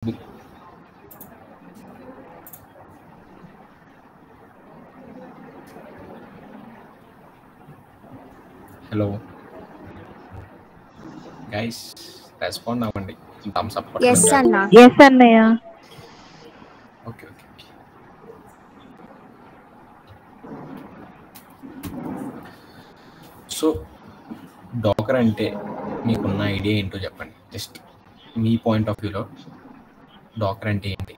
Hello guys, respond అవ్వండి. Thums up yes కొట్టండి. అన్న. ఎస్ అన్నయ్య. Okay okay okay. So Dakar అంటే మీకున్న ఐడియా ఏంటో చెప్పండి. జస్ట్ మీ పాయింట్ ఆఫ్ వ్యూలో డాకర్ అంటే ఏంటి,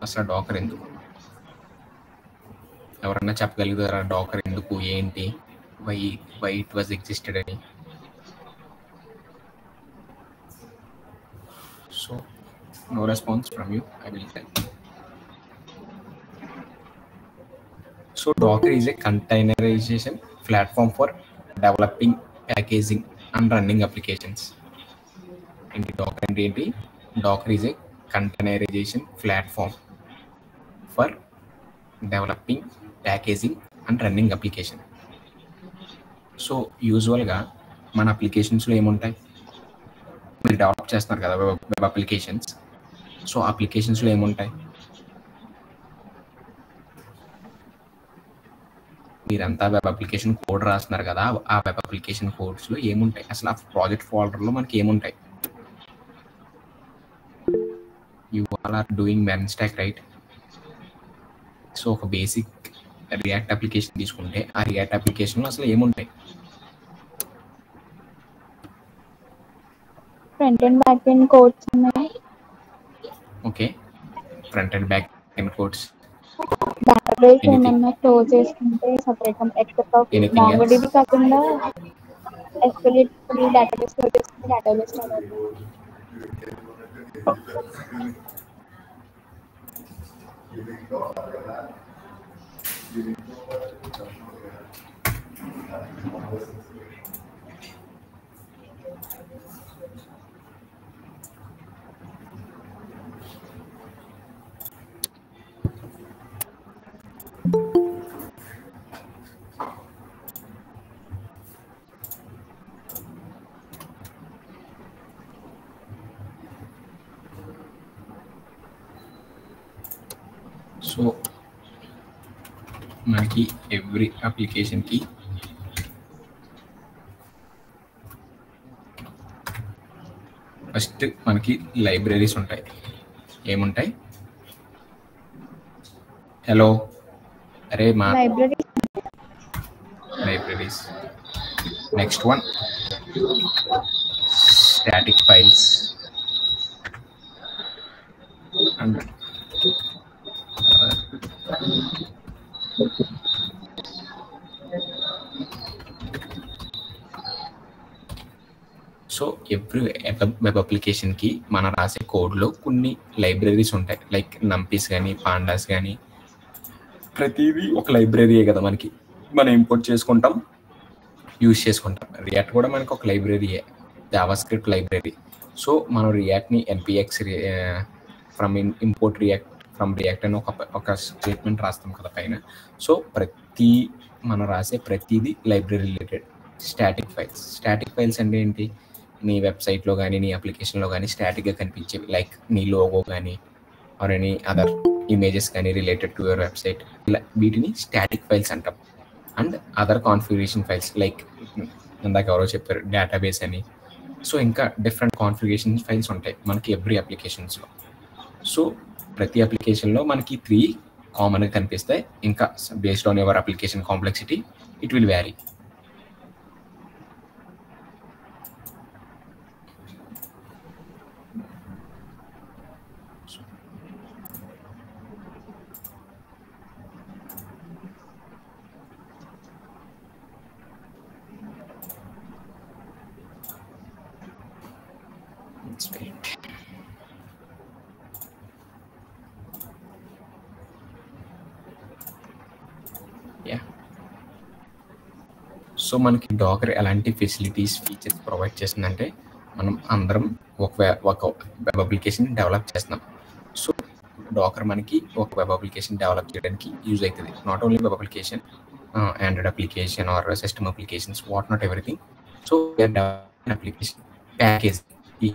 అసలు డాకర్ ఎందుకు? ఎవరన్నా చెప్పగలుగుతారా డాకర్ ఎందుకు, ఏంటి, why why it was existed అని? So no response from you, I will tell. So Docker is a containerization platform for developing, packaging and running applications. ఏంటి డాకర్ అంటే ఏంటి? Docker is a containerisation platform for developing, packaging and running application. So యూజువల్గా మన అప్లికేషన్స్లో ఏముంటాయి? మీరు develop చేస్తున్నారు కదా web applications. So అప్లికేషన్స్లో ఏముంటాయి? మీరంతా వెబ్ అప్లికేషన్ కోడ్ రాస్తున్నారు కదా, ఆ వెబ్ అప్లికేషన్ కోడ్స్లో ఏముంటాయి? అసలు ఆ ప్రాజెక్ట్ ఫోల్డర్లో మనకి ఏముంటాయి? యూ ఆల్ ఆర్ డూయింగ్ మెన్ స్టాక్, రైట్? సో ఒక బేసిక్ రియాక్ట్ అప్లికేషన్ తీసుకుంటే ఆ రియాక్ట్ అప్లికేషన్లో అసలు ఏముంటాయి? Front and back end codes ఉన్నాయి. Okay, front and back end codes. Database Anything? ఏమన్నా స్టోర్ చేసుకుంటే separate except of Anything MongoDB else? కాకుండా SQL డేటాబేస్ స్టోర్ చేసుకుంటే డేటాబేస్ స్టోర్ అవుతుంది. సో మనకి ఎవ్రీ అప్లికేషన్కి ఫస్ట్ మనకి లైబ్రరీస్ ఉంటాయి. ఏముంటాయి? హలో, అరే మా libraries. Next one static files and so every web అప్లికేషన్కి మనం రాసే కోడ్లో కొన్ని లైబ్రరీస్ ఉంటాయి. లైక్ నంపీస్ కానీ, పాండాస్ కానీ, ప్రతిదీ ఒక లైబ్రరీయే కదా మనకి. మనం ఇంపోర్ట్ చేసుకుంటాం, యూజ్ చేసుకుంటాం. రియాక్ట్ కూడా మనకి ఒక లైబ్రరీయే, జావాస్క్రిప్ట్ లైబ్రరీ. సో మనం రియాక్ట్ని NPX from import React from React అని ఒక స్టేట్మెంట్ రాస్తాం కదా పైన. సో మనం రాసే ప్రతిదీ లైబ్రరీ రిలేటెడ్. స్టాటిక్ ఫైల్స్ అంటే ఏంటి? నీ వెబ్సైట్లో కానీ, నీ అప్లికేషన్లో కానీ స్టాటిక్గా కనిపించేవి. లైక్ నీ లోగో కానీ ఆర్ ఎనీ అదర్ ఇమేజెస్ కానీ రిలేటెడ్ టు యువర్ వెబ్సైట్, ఇలా వీటిని స్టాటిక్ ఫైల్స్ అంటాం. And other configuration files, like ఇందాక ఎవరో చెప్పారు డేటాబేస్ అని. సో ఇంకా డిఫరెంట్ కాన్ఫిగరేషన్ ఫైల్స్ ఉంటాయి మనకి ఎవ్రీ అప్లికేషన్స్లో. సో ప్రతి అప్లికేషన్లో మనకి 3 కామన్గా కనిపిస్తాయి. ఇంకా based on your application complexity it will vary. So మనకి డాకర్ ఎలాంటి ఫెసిలిటీస్, ఫీచర్స్ ప్రొవైడ్ చేస్తుందంటే, మనం అందరం ఒక వెబ్ అప్లికేషన్ డెవలప్ చేస్తున్నాం. సో డాకర్ మనకి ఒక వెబ్ అప్లికేషన్ డెవలప్ చేయడానికి యూజ్ అవుతుంది. Not only web application, Android application or system applications, what not everything. So application package ఈ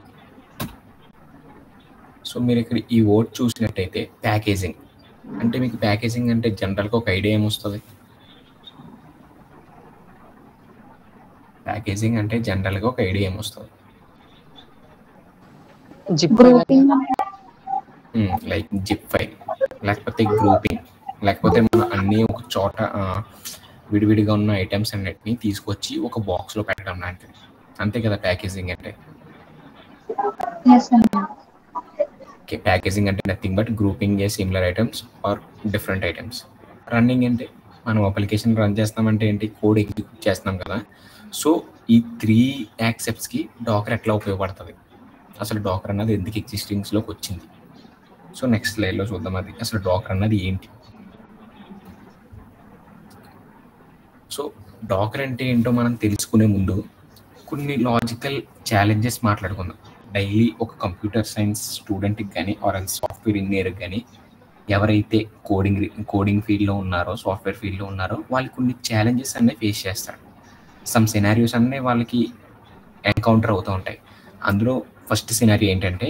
సో మీరు ఇక్కడ ఈ వర్డ్ చూసినట్టయితే ప్యాకేజింగ్ అంటే మీకు ప్యాకేజింగ్ అంటే జనరల్గా ఒక ఐడియా ఏమొస్తుంది? ప్యాకేజింగ్ అంటే జనరల్గా ఒక ఐడియా ఏమొస్తుంది? గ్రూపింగ్ లైక్ జిప్ ఫైల్, లేకపోతే గ్రూపింగ్, లేకపోతే మనం అన్నీ ఒక చోట విడివిడిగా ఉన్న ఐటమ్స్ అన్నిటిని తీసుకొచ్చి ఒక బాక్స్లో పెట్టడం లాంటిది. అంతే కదా ప్యాకేజింగ్ అంటే. ఓకే, ప్యాకేజింగ్ అంటే nothing but grouping a similar items or different items. Running అంటే మనం అప్లికేషన్ రన్ చేస్తామంటే ఏంటి, కోడ్ ఎగ్జిక్యూట్ చేస్తున్నాం కదా. సో ఈ 3 యాక్సెప్ట్స్కి డాకర్ ఎట్లా ఉపయోగపడుతుంది, అసలు డాకర్ అన్నది ఎందుకు ఎగ్జిస్టింగ్స్లోకి వచ్చింది. సో నెక్స్ట్ స్లైడ్లో చూద్దాం అది అసలు డాకర్ అన్నది ఏంటి. సో డాకర్ అంటే ఏంటో మనం తెలుసుకునే ముందు కొన్ని లాజికల్ ఛాలెంజెస్ మాట్లాడుకుందాం. డైలీ ఒక కంప్యూటర్ సైన్స్ స్టూడెంట్కి కానీ ఆర్ సాఫ్ట్వేర్ ఇంజనీర్కి కానీ ఎవరైతే కోడింగ్ ఫీల్డ్లో ఉన్నారో, సాఫ్ట్వేర్ ఫీల్డ్లో ఉన్నారో వాళ్ళు కొన్ని ఛాలెంజెస్ అన్నీ ఫేస్ చేస్తారు. సమ్ సినారియోస్ అన్నీ వాళ్ళకి ఎన్కౌంటర్ అవుతూ ఉంటాయి. అందులో ఫస్ట్ సినారియో ఏంటంటే,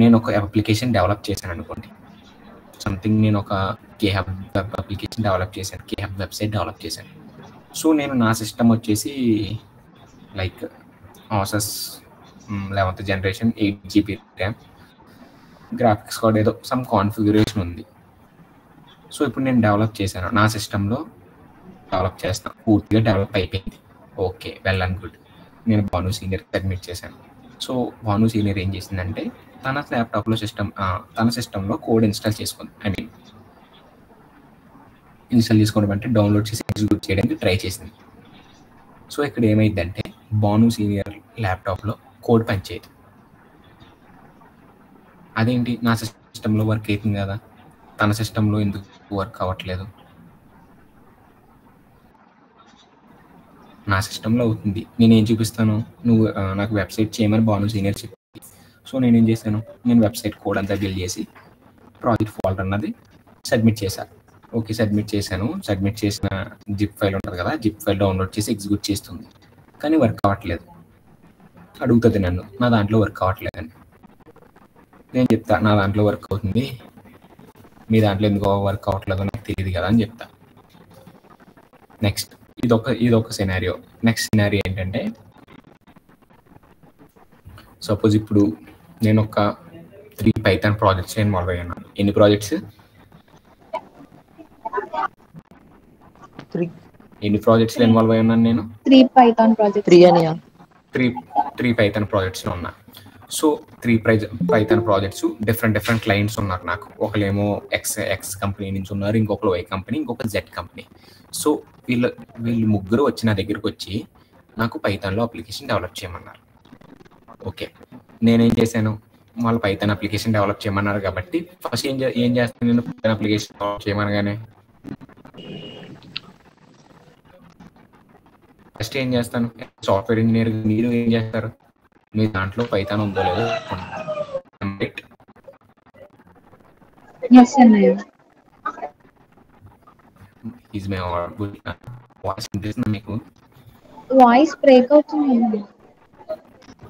నేను ఒక అప్లికేషన్ డెవలప్ చేశాను అనుకోండి. సంథింగ్ నేను ఒక కేహబ్ వెబ్ అప్లికేషన్ డెవలప్ చేశాను, కేహబ్ వెబ్సైట్ డెవలప్ చేశాను. సో నేను నా సిస్టమ్ వచ్చేసి like Asus 11th generation 8 GB RAM, graphics card ఏదో సమ్ కాన్ఫిగరేషన్ ఉంది. సో ఇప్పుడు నేను డెవలప్ చేశాను, నా సిస్టంలో డెవలప్ చేస్తాను, పూర్తిగా డెవలప్ అయిపోయింది. Okay, well and good. నేను భాను సీనియర్ సబ్మిట్ చేశాను. సో భాను సీనియర్ ఏం చేసిందంటే తన ల్యాప్టాప్లో తన సిస్టంలో కోడ్ ఇన్స్టాల్ చేసుకుంది. ఇన్స్టాల్ చేసుకోవడం అంటే డౌన్లోడ్ చేసి ఎగ్జిక్యూట్ చేయడానికి ట్రై చేసింది. సో ఇక్కడ ఏమైందంటే భాను సీనియర్ ల్యాప్టాప్లో కోడ్ పనిచేయదు. అదేంటి, నా సిస్టంలో వర్క్ అవుతుంది కదా, తన సిస్టంలో ఎందుకు వర్క్ అవ్వట్లేదు? నా సిస్టంలో అవుతుంది, నేనేం చూపిస్తాను, నువ్వు నాకు వెబ్సైట్ చేయమని భాను సీనియర్ చెప్పి. సో నేనేం చేశాను, నేను వెబ్సైట్ కోడ్ అంతా బిల్డ్ చేసి ప్రాజెక్ట్ ఫోల్డర్ అన్నది సబ్మిట్ చేశాను. ఓకే, సబ్మిట్ చేశాను. సబ్మిట్ చేసిన జిప్ ఫైల్ ఉంటుంది కదా, జిప్ ఫైల్ డౌన్లోడ్ చేసి ఎగ్జిక్యూట్ చేస్తుంది, కానీ వర్క్ అవ్వట్లేదు. అడుగుతుంది నన్ను, నా దాంట్లో వర్క్ అవ్వట్లేదని. నేను చెప్తా, నా దాంట్లో వర్క్ అవుతుంది, మీ దాంట్లో ఎందుకో వర్క్ అవ్వట్లేదో నాకు తెలియదు కదా అని చెప్తా. నెక్స్ట్ ఇదొక సినారియో. నెక్స్ట్ సినారియో ఏంటంటే, సపోజ్ ఇప్పుడు నేను ఒక 3 పైథాన్ ప్రాజెక్ట్స్ ఇన్వాల్వ్ అయ్యాను. ఎన్ని ప్రాజెక్ట్స్? 3 ప్రాజెక్ట్స్లో ఇన్వాల్వ్ అయ్యాను నేను. 3 పైథాన్ ప్రాజెక్ట్స్. 3 పైథాన్ ప్రాజెక్ట్స్లో ఉన్నా. So 3 Python projects different clients ఉన్నారు నాకు. ఒకళ్ళేమో ఎక్స్ కంపెనీ నుంచి ఉన్నారు, ఇంకొకరు వై కంపెనీ, ఇంకొక జెడ్ కంపెనీ. సో వీళ్ళు ముగ్గురు వచ్చి నా దగ్గరికి వచ్చి నాకు పైథాన్లో అప్లికేషన్ డెవలప్ చేయమన్నారు. ఓకే, నేనేం చేశాను, వాళ్ళు పైథాన్ అప్లికేషన్ డెవలప్ చేయమన్నారు కాబట్టి ఫస్ట్ ఏం చేస్తాను, నేను పైథాన్ అప్లికేషన్ డెవలప్ చేయమనగానే ఫస్ట్ ఏం చేస్తాను, సాఫ్ట్వేర్ ఇంజనీర్ మీరు ఏం చేస్తారు, మీ దాంట్లో పైథాన్ ఉందో లేదో మీకు వాయిస్ బ్రేక్ అవుతుంది.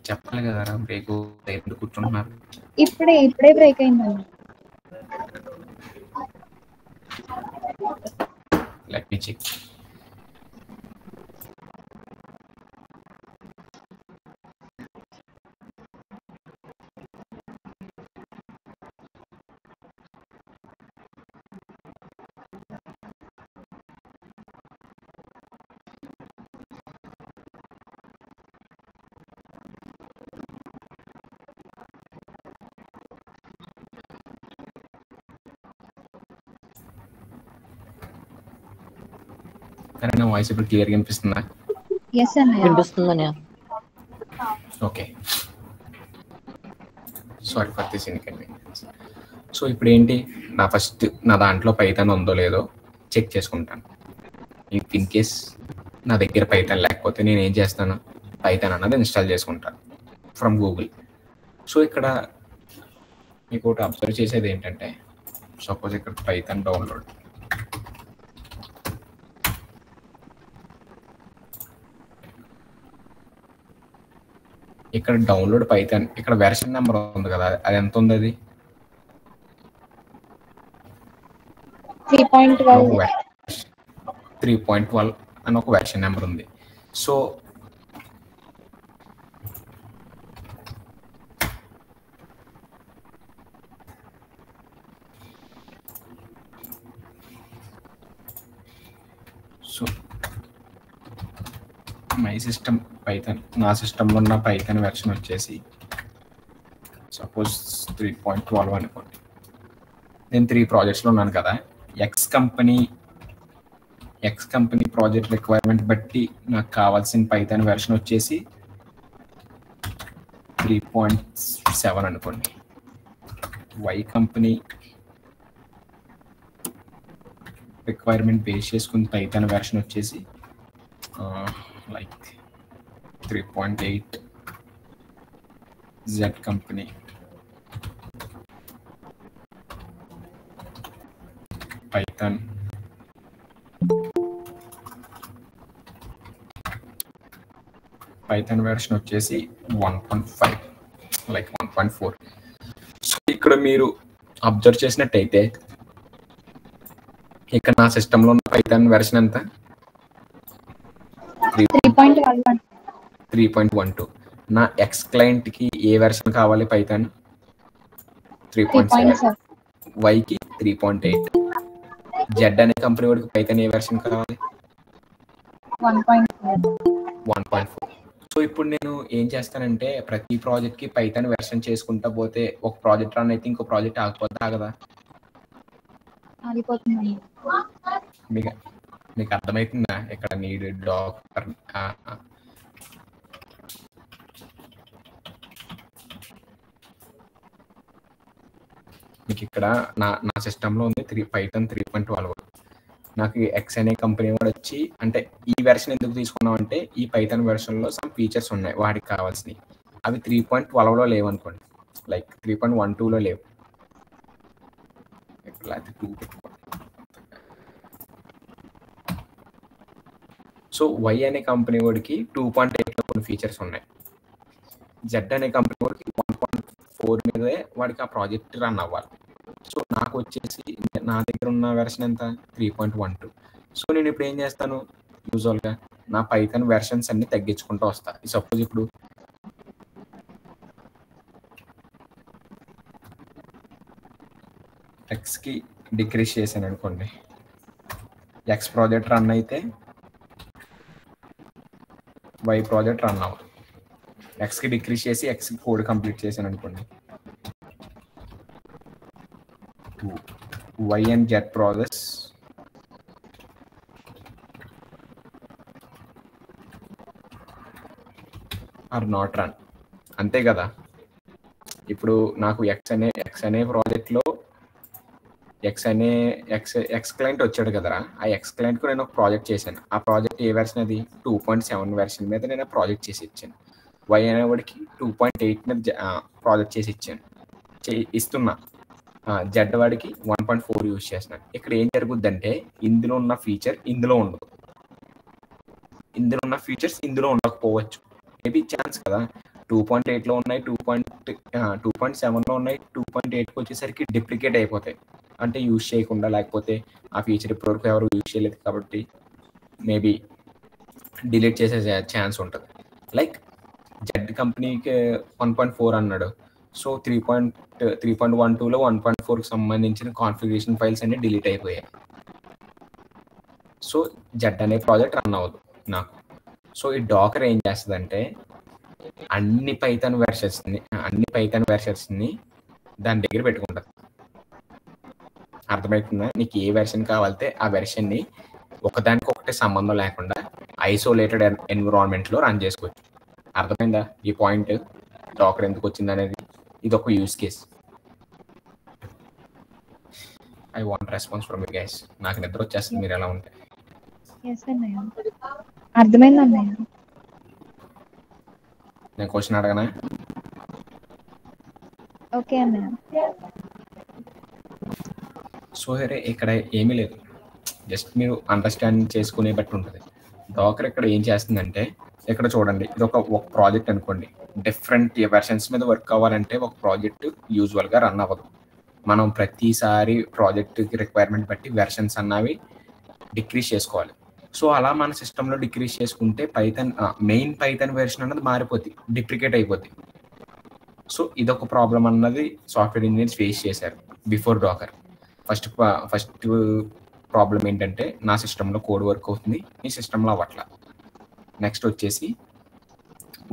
చెప్పాలి కదా, బ్రేక్ ఎందుకు కూర్చుంటున్నారు? ఇప్పుడే బ్రేక్ అయిందండి. Let me check. నా వాయిస్ ఇప్పుడు క్లియర్గా వినిపిస్తుందా? వినిపిస్తుందన్నయ్య. Okay, sorry for this inconvenience. So ఇప్పుడు ఏంటి, నా దాంట్లో పైథాన్ ఉందో లేదో చెక్ చేసుకుంటాను. ఇన్ కేస్ నా దగ్గర పైథాన్ లేకపోతే నేను ఏం చేస్తాను, పైథాన్ అన్నది ఇన్స్టాల్ చేసుకుంటాను ఫ్రమ్ గూగుల్. సో ఇక్కడ మీకు ఒకటి అబ్జర్వ్ చేసేది ఏంటంటే, సపోజ్ ఇక్కడ పైథాన్ డౌన్లోడ్, ఇక్కడ డౌన్లోడ్ పైథాన్ ఇక్కడ వెర్షన్ నెంబర్ ఉంది కదా, అది ఎంత ఉంది? అది 3.12 అని ఒక వెర్షన్ నెంబర్ ఉంది. సో మై సిస్టమ్ పైథాన్, నా సిస్టంలో ఉన్న పైథాన్ వెర్షన్ వచ్చేసి సపోజ్ 3.12 అనుకోండి. నేను 3 ప్రాజెక్ట్స్లో ఉన్నాను కదా. ఎక్స్ కంపెనీ ప్రాజెక్ట్ రిక్వైర్మెంట్ బట్టి నాకు కావాల్సిన పైథాన్ వెర్షన్ వచ్చేసి 3.7 అనుకోండి. వై కంపెనీ రిక్వైర్మెంట్ బేస్ చేసుకుని పైథాన్ వెర్షన్ వచ్చేసి like 3.8. Z company Python version వచ్చేసి 1.5 లైక్ 1.4. సో ఇక్కడ మీరు అబ్జర్వ్ చేసినట్టయితే ఇక్కడ నా సిస్టంలో ఉన్న పైథాన్ వెర్షన్ ఎంత? 3.12. నా ఎక్స్ క్లయింట్ కి ఏ వెర్షన్ కావాలి? పైథాన్ 3.7. వైకి 3.8. జెడ్ అనే కంపెనీ వాడికి పైథాన్ ఏ వెర్షన్ కావాలి? 1.4. సో ఇప్పుడు నేను ఏం చేస్తానంటే ప్రతి ప్రాజెక్ట్ కి పైథాన్ వెర్షన్ చేసుకుంటా పోతే ఒక ప్రాజెక్ట్ రన్ అయితే ఇంకో ప్రాజెక్ట్ ఆగిపోతే ఆగదా? మీకు అర్థమవుతుందా? ఇక్కడ నీడ్ డాకర్ మీకు ఇక్కడ నా సిస్టంలో ఉంది పైథాన్ 3.12. నాకు ఎక్స్ అనే కంపెనీ వాడు వచ్చి, అంటే ఈ వెర్షన్ ఎందుకు తీసుకున్నాం అంటే ఈ పైథాన్ వెర్షన్లో సమ్ ఫీచర్స్ ఉన్నాయి వాడికి కావాల్సినవి. అవి 3.12లో లేవు అనుకోండి, లైక్ 3.12లో లేవు. లేకపోతే 2 పెట్టుకోండి. సో వై అనే కంపెనీ వాడికి 2.8లో కొన్ని ఫీచర్స్ ఉన్నాయి. జెడ్ అనే కంపెనీ వాడికి 1.4 మీదే వాడికి ఆ ప్రాజెక్ట్ రన్ అవ్వాలి. సో నాకు వచ్చేసి నా దగ్గర ఉన్న వెర్షన్ ఎంత? 3.12. సో నేను ఇప్పుడు ఏం చేస్తాను, యూజువల్గా నా పైథాన్ వెర్షన్స్ అన్ని తగ్గించుకుంటూ వస్తా. సపోజ్ ఇప్పుడు ఎక్స్కి డిక్రీస్ చేశాను అనుకోండి, ఎక్స్ ప్రాజెక్ట్ రన్ అయితే వై ప్రాజెక్ట్ రన్ అవ్వదు. ఎక్స్కి డిక్రీస్ చేసి ఎక్స్కి కోడ్ కంప్లీట్ చేశాను అనుకోండి, Y and Z process are not run. అంతే కదా. ఇప్పుడు నాకు ఎక్స్ అనే ప్రాజెక్ట్లో ఎక్స్ క్లయింట్ వచ్చాడు కదరా, ఆ ఎక్స్ క్లయింట్కు నేను ఒక ప్రాజెక్ట్ చేశాను. ఆ ప్రాజెక్ట్ ఏ వెర్షన్? అది 2.7 వెర్షన్ మీద నేను ప్రాజెక్ట్ చేసి ఇచ్చాను. వై అనేవాడికి 2.8 మీద ప్రాజెక్ట్ చేసి ఇస్తున్నా. జెడ్ వాడికి 1.4 యూజ్ చేస్తున్నాను. ఇక్కడ ఏం జరుగుద్దంటే ఇందులో ఉన్న ఫీచర్ ఇందులో ఉండదు, ఇందులో ఉన్న ఫీచర్స్ ఇందులో ఉండకపోవచ్చు. మేబీ ఛాన్స్ కదా. 2.8లో ఉన్నాయి, 2.7లో ఉన్నాయి, 2.8కి వచ్చేసరికి డిప్లికేట్ అయిపోతాయి. అంటే యూజ్ చేయకుండా, లేకపోతే ఆ ఫీచర్ ఇప్పటివరకు ఎవరు యూజ్ చేయలేదు కాబట్టి మేబీ డిలీట్ చేసే ఛాన్స్ ఉంటుంది. లైక్ జెడ్ కంపెనీకి 1.4 అన్నాడు. సో 3.12లో 1.4కి సంబంధించిన కాన్ఫిగరేషన్ ఫైల్స్ అన్ని డిలీట్ అయిపోయాయి. సో జెడ్ అనే ప్రాజెక్ట్ రన్ అవ్వదు నాకు. సో ఈ డాకర్ ఏం చేస్తుందంటే అన్ని పైథాన్ వెర్షన్స్ని దాని దగ్గర పెట్టుకుంటుంది. అర్థమవుతుందా? నీకు ఏ వెర్షన్ కావాలితే ఆ వెర్షన్ని ఒకదానికొకటి సంబంధం లేకుండా ఐసోలేటెడ్ ఎన్విరాన్మెంట్లో రన్ చేసుకోవచ్చు. అర్థమైందా ఈ పాయింట్? డాకర్ ఎందుకు వచ్చింది అనేది ఇది ఒక use case. I want response from you guys. నాకు నిద్ర వచ్చేస్తుంది మీరు ఎలా ఉంటే. అర్థమైంది అన్నయ్య. నేను క్వశ్చన్ అడగనా? ఓకే అన్నయ్య. సో ఇక్కడ ఏమీ లేదు, జస్ట్ మీరు అండర్స్టాండ్ చేసుకునే బట్టి ఉంటుంది. డాకర్ ఇక్కడ ఏం చేస్తుందంటే ఇక్కడ చూడండి, ఇది ఒక ప్రాజెక్ట్ అనుకోండి. డిఫరెంట్ వెర్షన్స్ మీద వర్క్ అవ్వాలంటే ఒక ప్రాజెక్ట్ యూజువల్గా రన్ అవ్వదు. మనం ప్రతిసారి ప్రాజెక్ట్కి రిక్వైర్మెంట్ బట్టి వెర్షన్స్ అన్నవి డిక్రీజ్ చేసుకోవాలి. సో అలా మన సిస్టంలో డిక్రీజ్ చేసుకుంటే మెయిన్ పైథాన్ వెర్షన్ అన్నది మారిపోద్ది, డిప్రికేట్ అయిపోద్ది. సో ఇదొక ప్రాబ్లం అన్నది సాఫ్ట్వేర్ ఇంజనీర్స్ ఫేస్ చేశారు బిఫోర్ డాకర్. ఫస్ట్ ప్రాబ్లం ఏంటంటే, నా సిస్టంలో కోడ్ వర్క్ అవుతుంది, మీ సిస్టంలో అవ్వట్లా. నెక్స్ట్ వచ్చేసి,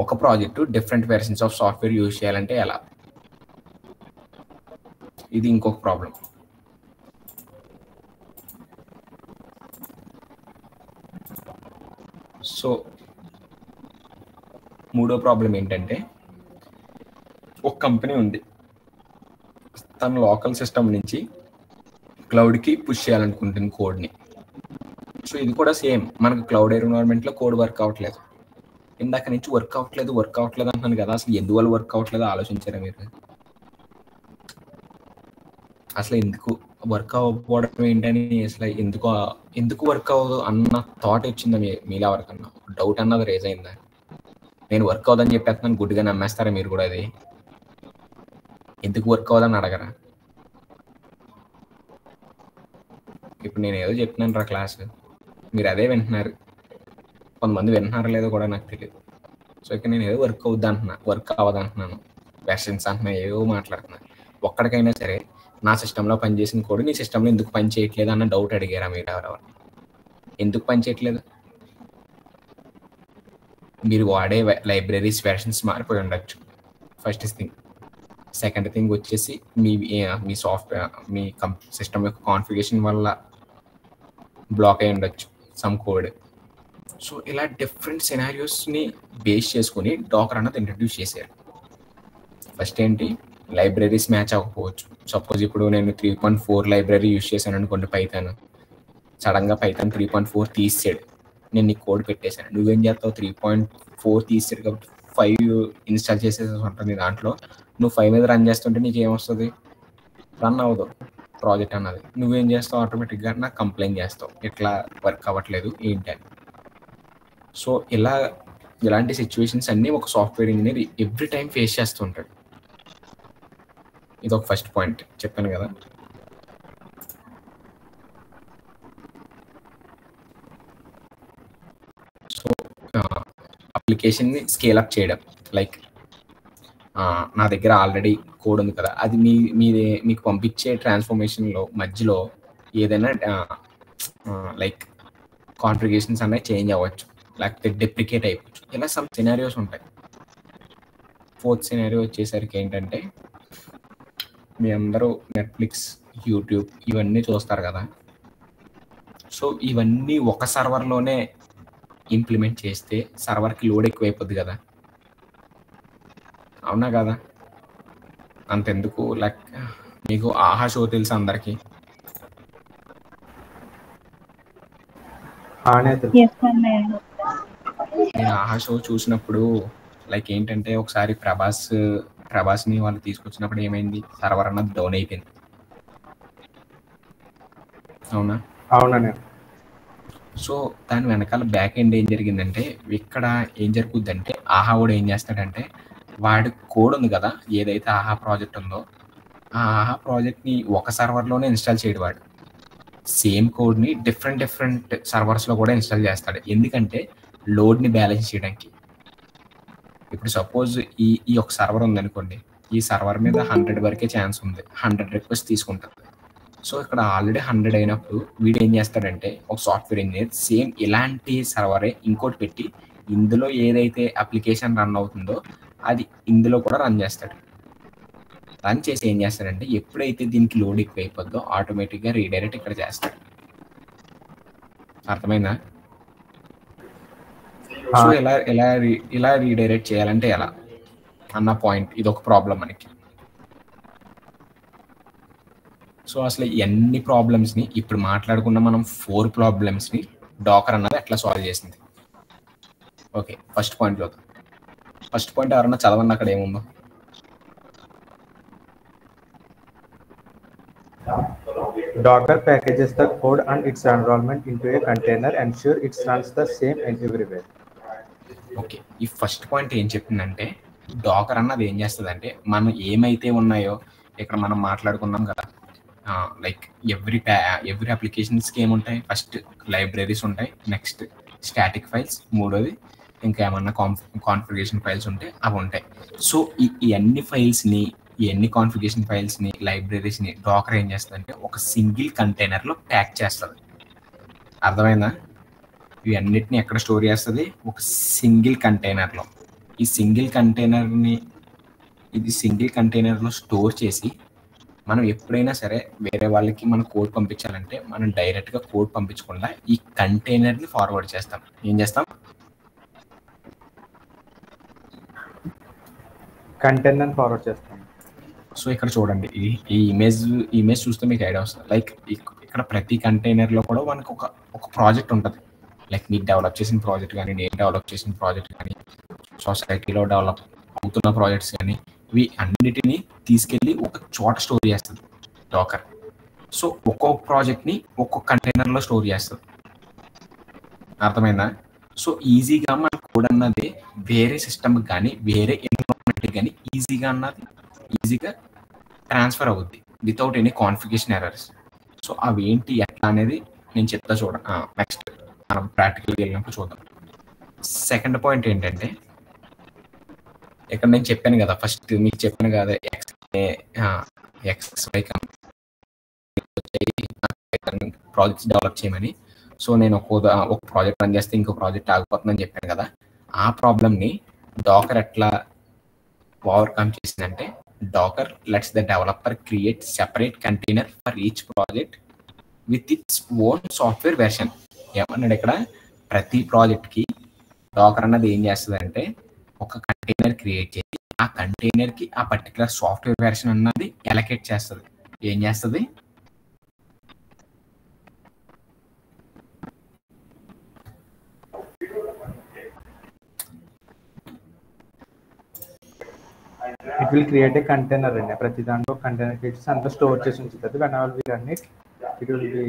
ఒక project different versions of software use చేయాలంటే ఎలా, ఇది ఇంకొక ప్రాబ్లం. సో మూడో ప్రాబ్లం ఏంటంటే, ఒక కంపెనీ ఉంది, తన లోకల్ సిస్టమ్ నుంచి క్లౌడ్కి పుష్ చేయాలనుకుంటుంది కోడ్ని. సో ఇది కూడా సేమ్, మనకు క్లౌడ్ ఎన్విరాన్మెంట్లో కోడ్ వర్క్ అవ్వట్లేదు. ఇందాక నుంచి వర్క్ అవ్వట్లేదు అంటున్నాను కదా, అసలు ఎందువల్ల వర్క్ అవ్వట్లేదో ఆలోచించారా మీరు? అసలు ఎందుకు వర్క్ అవ్వకపోవడం ఏంటని, అసలు ఎందుకు వర్క్ అవ్వదు అన్న థాట్ వచ్చిందా మీలో ఎవరికన్నా? డౌట్ అన్నది రేజ్ అయిందా? నేను వర్క్ అవ్వదని చెప్పేస్తున్నాను, గుడ్డిగా నమ్మేస్తారా మీరు కూడా? అది ఎందుకు వర్క్ అవ్వదని అడగరా? ఇప్పుడు నేను ఏదో చెప్తున్నాను రా క్లాస్, మీరు అదే వింటున్నారు. కొంతమంది వింటున్నారో లేదో కూడా నాకు తెలియదు. సో ఇక్కడ నేను ఏదో వర్క్ అవ్వదంటున్నాను, వెర్షన్స్ అంటున్నా, ఏవో మాట్లాడుతున్నాను. ఒక్కడికైనా సరే నా సిస్టంలో పనిచేసిన కోడ్ నీ సిస్టంలో ఎందుకు పని చేయట్లేదు అన్న డౌట్ అడిగారా మీరు ఎవరెవరు? ఎందుకు పని చేయట్లేదు? మీరు వాడే లైబ్రరీస్ వెర్షన్స్ మారిపోయి ఉండొచ్చు, ఫస్ట్ థింగ్. సెకండ్ థింగ్ వచ్చేసి, మీ సాఫ్ట్వేర్ మీ సిస్టమ్ యొక్క కాన్ఫిగరేషన్ వల్ల బ్లాక్ అయి ఉండొచ్చు సమ్ కోడ్. సో ఇలా డిఫరెంట్ సినారియోస్ని బేస్ చేసుకుని డాకర్ అన్నది ఇంట్రడ్యూస్ చేశారు. ఫస్ట్ ఏంటి, లైబ్రరీస్ మ్యాచ్ అవ్వకపోవచ్చు. సపోజ్ ఇప్పుడు నేను 3.4 లైబ్రరీ యూజ్ చేశాను అనుకోండి పైథాన్, సడన్గా పైథాన్ 3.4 తీసాడు, నేను నీకు కోడ్ పెట్టేశాను, నువ్వేం చేస్తావు? 3.4 తీసాడు కాబట్టి 5 ఇన్స్టాల్ చేసేసి ఉంటుంది దాంట్లో. నువ్వు 5 మీద రన్ చేస్తుంటే నీకు ఏమొస్తుంది? రన్ అవ్వదు ప్రాజెక్ట్ అన్నది. నువ్వేం చేస్తావు? ఆటోమేటిక్గా నాకు కంప్లైంట్ చేస్తావు, ఇట్లా వర్క్ అవ్వట్లేదు ఏంటి అని. సో ఇలాంటి సిచ్యువేషన్స్ అన్నీ ఒక software engineer every time face చేస్తుంటాడు. ఇది ఒక ఫస్ట్ పాయింట్ చెప్పాను కదా. సో అప్లికేషన్ని స్కేల్ అప్ చేయడం, లైక్ నా దగ్గర ఆల్రెడీ కోడ్ ఉంది కదా, అది మీకు పంపించే ట్రాన్స్ఫర్మేషన్లో మధ్యలో ఏదైనా లైక్ కాన్ఫిగరేషన్స్ అనేవి చేంజ్ అవ్వచ్చు, లేకపోతే డెప్రికేట్ అయిపోవచ్చు. ఇలా సమ్ సినారియోస్ ఉంటాయి. ఫోర్త్ సినారియో వచ్చేసరికి ఏంటంటే, మీ అందరూ నెట్ఫ్లిక్స్, యూట్యూబ్ ఇవన్నీ చూస్తారు కదా. సో ఇవన్నీ ఒక సర్వర్లోనే ఇంప్లిమెంట్ చేస్తే సర్వర్కి లోడ్ ఎక్కువైపోద్ది కదా, అవునా కదా? అంతెందుకు, లైక్ మీకు ఆహా షో తెలుసు అందరికీ. నేను ఆహా షో చూసినప్పుడు లైక్ ఏంటంటే, ఒకసారి ప్రభాస్ని వాళ్ళు తీసుకొచ్చినప్పుడు ఏమైంది, సర్వర్ అన్నది డౌన్ అయిపోయింది, అవునా? సో దాని వెనకాల బ్యాక్ ఎండ్ ఏం జరిగిందంటే, ఇక్కడ ఏం జరుగుద్దంటే, ఆహా వాడు ఏం చేస్తాడంటే, వాడి కోడ్ ఉంది కదా, ఏదైతే ఆహా ప్రాజెక్ట్ ఉందో ఆ ఆహా ప్రాజెక్ట్ని ఒక సర్వర్లోనే ఇన్స్టాల్ చేయడు, వాడు సేమ్ కోడ్ని డిఫరెంట్ సర్వర్స్లో కూడా ఇన్స్టాల్ చేస్తాడు. ఎందుకంటే లోడ్ని బ్యాలెన్స్ చేయడానికి. ఇప్పుడు సపోజ్ ఈ ఒక సర్వర్ ఉందనుకోండి, ఈ సర్వర్ మీద 100 వరకే ఛాన్స్ ఉంది, 100 రిక్వెస్ట్ తీసుకుంటుంది. సో ఇక్కడ ఆల్రెడీ 100 అయినప్పుడు వీడు ఏం చేస్తాడంటే, ఒక సాఫ్ట్వేర్ ఇంజనీర్ సేమ్ ఇలాంటి సర్వరే ఇంకోటి పెట్టి ఇందులో ఏదైతే అప్లికేషన్ రన్ అవుతుందో అది ఇందులో కూడా రన్ చేస్తాడు. రన్ చేసి ఏం చేస్తాడంటే, ఎప్పుడైతే దీనికి లోడ్ ఎక్కువ అయిపోద్దో ఆటోమేటిక్గా రీడైరెక్ట్ ఇక్కడ చేస్తాడు. అర్థమైందా? సో ఇలా రీడైరెక్ట్ చేయాలంటే ఎలా అన్న పాయింట్, ఇది ఒక ప్రాబ్లం మనకి. సో అసలు ఎన్ని ప్రాబ్లమ్స్ని ఇప్పుడు మాట్లాడుకున్న మనం 4 ప్రాబ్లమ్స్ని డాకర్ అన్నది ఎట్లా సాల్వ్ చేసింది. ఓకే, ఫస్ట్ పాయింట్ ఎవరన్నా చదవండి, అక్కడ ఏముందో. Docker packages the code and its environment into a container, ensure it runs the same everywhere. Okay, ఈ ఫస్ట్ పాయింట్ ఏం చెప్తుందంటే డాకర్ అన్నది ఏం చేస్తుందంటే మనం ఏమైతే ఉన్నాయో ఇక్కడ మనం మాట్లాడుకున్నాం కదా, లైక్ ఎవ్రీ అప్లికేషన్స్కి ఏముంటాయి, ఫస్ట్ లైబ్రరీస్ ఉంటాయి, నెక్స్ట్ స్టాటిక్ ఫైల్స్, మూడోది ఇంకా ఏమన్నా కాన్ఫిగరేషన్ ఫైల్స్ ఉంటే అవి ఉంటాయి. సో ఈ అన్ని ఫైల్స్ని, ఈ అన్ని కాన్ఫిగరేషన్ ఫైల్స్ని, లైబ్రరీస్ని డాకర్ ఏం చేస్తుందంటే ఒక సింగిల్ కంటైనర్లో ప్యాక్ చేస్తుంది. అర్థమైందా? ఇవి అన్నిటిని ఎక్కడ స్టోర్ చేస్తుంది? ఒక సింగిల్ కంటైనర్లో. ఈ సింగిల్ కంటైనర్లో స్టోర్ చేసి మనం ఎప్పుడైనా సరే వేరే వాళ్ళకి మన కోడ్ పంపించాలంటే మనం డైరెక్ట్గా కోడ్ పంపించకుండా ఈ కంటైనర్ని ఫార్వర్డ్ చేస్తాం. ఏం చేస్తాం? కంటైనర్ ఫార్వర్డ్ చేస్తాం. సో ఇక్కడ చూడండి, ఈ ఇమేజ్ చూస్తే మీకు ఐడియా వస్తుంది. లైక్ ఇక్కడ ప్రతి కంటైనర్లో కూడా మనకు ఒక ప్రాజెక్ట్ ఉంటుంది. లైక్ మీరు డెవలప్ చేసిన ప్రాజెక్ట్ కానీ, నేను డెవలప్ చేసిన ప్రాజెక్ట్ కానీ, సొసైటీలో డెవలప్ అవుతున్న ప్రాజెక్ట్స్ కానీ, ఇవి అన్నిటినీ తీసుకెళ్ళి ఒక చోట స్టోర్ చేస్తుంది డాకర్. సో ఒక్కొక్క ప్రాజెక్ట్ని ఒక్కొక్క కంటైనర్లో స్టోర్ చేస్తుంది. అర్థమైందా? సో ఈజీగా మన కోడ్ అన్నది వేరే సిస్టమ్కి కానీ వేరే ఎన్విరాన్మెంట్కి కానీ ఈజీగా ట్రాన్స్ఫర్ అవుద్ది without any configuration errors. So అవి ఏంటి ఎట్లా అనేది నేను చెప్తా చూడండి. నెక్స్ట్ మనం ప్రాక్టికల్గా వెళ్ళినప్పుడు చూద్దాం. సెకండ్ పాయింట్ ఏంటంటే ఇక్కడ నేను చెప్పాను కదా, ఫస్ట్ మీకు చెప్పాను కదా XY ప్రాజెక్ట్స్ డెవలప్ చేయమని. సో నేను ఒక ప్రాజెక్ట్ రన్ చేస్తే ఇంకో ప్రాజెక్ట్ ఆగిపోతుందని చెప్పాను కదా. ఆ ప్రాబ్లమ్ని డాకర్ ఎట్లా ఓవర్కమ్ చేసిందంటే Docker lets the developer create separate container for each project with its own software version. ఏమన్నాడు ఇక్కడ, ప్రతి ప్రాజెక్ట్కి డాకర్ అన్నది ఏం చేస్తుంది అంటే ఒక కంటైనర్ క్రియేట్ చేసి ఆ కంటైనర్కి ఆ పర్టికులర్ సాఫ్ట్వేర్ వెర్షన్ అన్నది అలొకేట్ చేస్తుంది. ఏం చేస్తుంది? It will create a container అండి. ప్రతి దాంట్లో కంటైనర్ క్రియేట్ చేసి అంతా స్టోర్ చేసి ఉంచుతుంది. When we run it it will be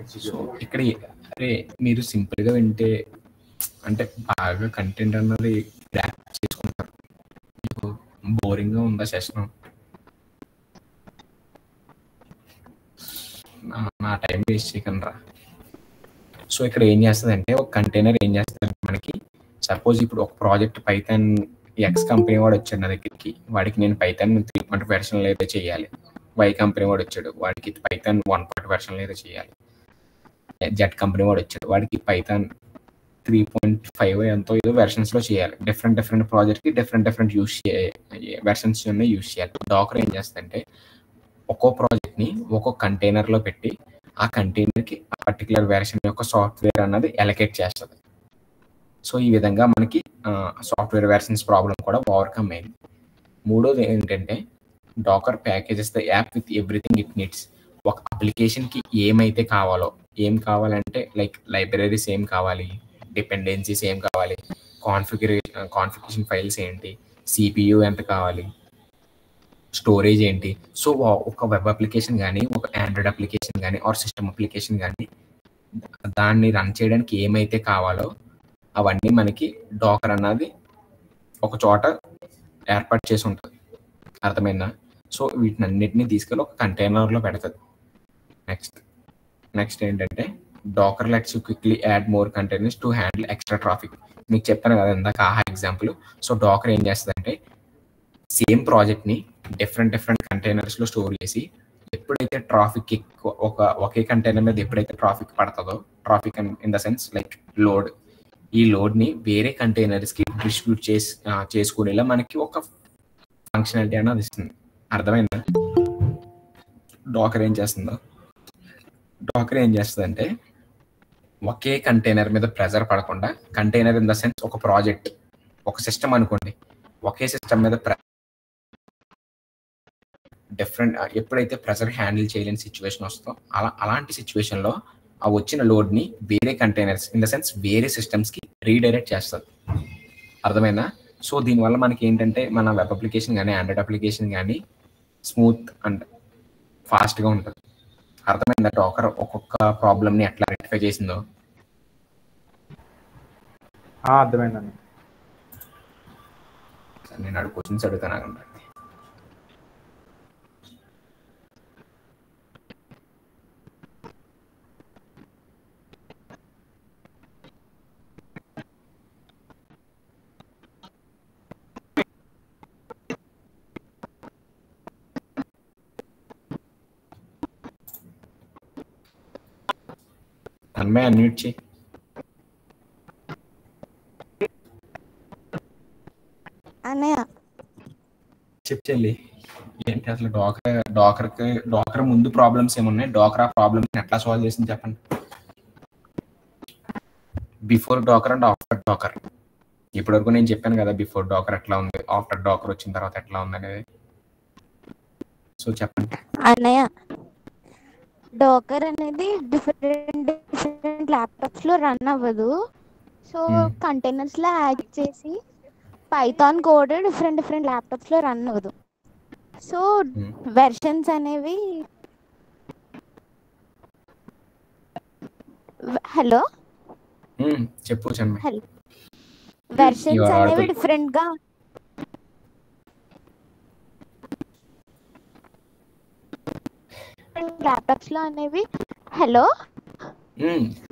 execute. ఇక్కడ అరే మీరు సింపుల్గా వింటే అంటే బాగా కంటెంట్ అన్నది గ్రాప్ చేసుకుంటారు. మీకు బోరింగ్గా ఉందా సెషన్? నా టైం వేస్ట్ చేయకండి రా. సో ఇక్కడ ఏం చేస్తుంది అంటే ఒక కంటైనర్ ఏం చేస్తుంది మనకి, సపోజ్ ఇప్పుడు ఒక ప్రాజెక్ట్ పైథాన్ ఎక్స్ కంపెనీ వాడు వచ్చాడు నా దగ్గరికి, వాడికి నేను పైథాన్ 3 వెర్షన్లో ఏదో చేయాలి. వై కంపెనీ వాడు వచ్చాడు, వాడికి పైథాన్ 1 వెర్షన్లో ఏదో చేయాలి. జెడ్ కంపెనీ వాడు వచ్చాడు, వాడికి పైథాన్ 3.5 ఎంతో ఏదో వెర్షన్స్లో చేయాలి. డిఫరెంట్ ప్రాజెక్ట్కి డిఫరెంట్ వెర్షన్స్ యూస్ చేయాలి. డాకర్ ఏం చేస్తుందంటే ఒక్కో ప్రాజెక్ట్ని ఒక్కో కంటైనర్లో పెట్టి ఆ కంటైనర్కి ఆ పర్టికులర్ వెర్షన్ యొక్క సాఫ్ట్వేర్ అన్నది అలొకేట్ చేస్తుంది. సో ఈ విధంగా మనకి సాఫ్ట్వేర్ వెర్షన్స్ ప్రాబ్లం కూడా ఓవర్కమ్ అయింది. మూడోది ఏంటంటే Docker packages the app with everything it needs. ఒక అప్లికేషన్కి ఏమైతే కావాలో, ఏం కావాలంటే లైక్ లైబ్రరీస్ ఏం కావాలి, డిపెండెన్సీస్ ఏం కావాలి, కాన్ఫిగరేషన్ ఫైల్స్ ఏంటి, CPU ఎంత కావాలి, స్టోరేజ్ ఏంటి. సో ఒక వెబ్ అప్లికేషన్ కానీ, ఒక ఆండ్రాయిడ్ అప్లికేషన్ కానీ, ఆర్ సిస్టమ్ అప్లికేషన్ కానీ దాన్ని రన్ చేయడానికి ఏమైతే కావాలో అవన్నీ మనకి డాకర్ అన్నది ఒక చోట ఏర్పాటు చేసి ఉంటుంది. అర్థమైందా? సో వీటిని అన్నిటినీ తీసుకెళ్ళి ఒక కంటైనర్లో పెడుతుంది. నెక్స్ట్ ఏంటంటే Docker lets you quickly add more containers to handle extra traffic. మీకు చెప్పాను కదా ఇందాక ఎగ్జాంపుల్. సో డాకర్ ఏం చేస్తుందంటే సేమ్ ప్రాజెక్ట్ని డిఫరెంట్ కంటైనర్స్లో స్టోర్ చేసి ఎప్పుడైతే ట్రాఫిక్ ఎక్కువ ఒకే కంటైనర్ మీద ఎప్పుడైతే ట్రాఫిక్ పడుతుందో, traffic in the sense like load, ఈ లోడ్ని వేరే కంటైనర్స్కి డిస్ట్రిబ్యూట్ చేసుకునేలా మనకి ఒక ఫంక్షనాలిటీ అనేది ఇస్తుంది. అర్థమైందా? డాకర్ ఏం చేస్తుందంటే ఒకే కంటైనర్ మీద ప్రెజర్ పడకుండా, కంటైనర్ ఇన్ ద సెన్స్ ఒక ప్రాజెక్ట్, ఒక సిస్టమ్ అనుకోండి, ఒకే సిస్టమ్ మీద ఎప్పుడైతే ప్రెజర్ హ్యాండిల్ చేయలేని సిచ్యువేషన్ వస్తుందో అలాంటి సిచ్యువేషన్లో ఆ వచ్చిన లోడ్ని వేరే కంటైనర్స్ ఇన్ ద సెన్స్ వేరే సిస్టమ్స్కి రీడైరెక్ట్ చేస్తుంది. అర్థమైందా? సో దీనివల్ల మనకి ఏంటంటే మన వెబ్ అప్లికేషన్ కానీ ఆండ్రాయిడ్ అప్లికేషన్ కానీ స్మూత్ అండ్ ఫాస్ట్గా ఉంటుంది. అర్థమైందా? డాకర్ ఒక్కొక్క ప్రాబ్లమ్ని ఎట్లా రెక్టిఫై చేసిందో అర్థమైందండి. నేను అడుగు క్వశ్చన్స్ అడుగుతాను. తన్మయ్ అన్మ్యూట్ చేయి. అన్నయ్య చెల్లి ఏంటి అసలు డాకర్ ముందు ప్రాబ్లమ్స్ ఏమున్నాయి, డాకర్ ఆ ప్రాబ్లమ్స్ ఎట్లా సాల్వ్ చేసింది చెప్పండి. Before Docker and after Docker. ఇప్పటివరకు నేను చెప్పాను కదా బిఫోర్ డాకర్ ఎట్లా ఉంది, ఆఫ్టర్ డాకర్ వచ్చిన తర్వాత ఎట్లా ఉంది అనేది. సో చెప్పండి అన్నయ్య. డాకర్ అనేది డిఫరెంట్ ల్యాప్టాప్స్ లో రన్ అవ్వదు. సో కంటైనర్స్ లో యాడ్ చేసి పైథాన్ కోడ్ డిఫరెంట్ ల్యాప్టాప్స్ లో రన్ అవ్వదు. సో వెర్షన్స్ అనేవి హలో చెప్పు. హలో వెర్షన్స్ అనేవి డిఫరెంట్ గా ల్యాప్టాప్స్ లో అనేవి. హలో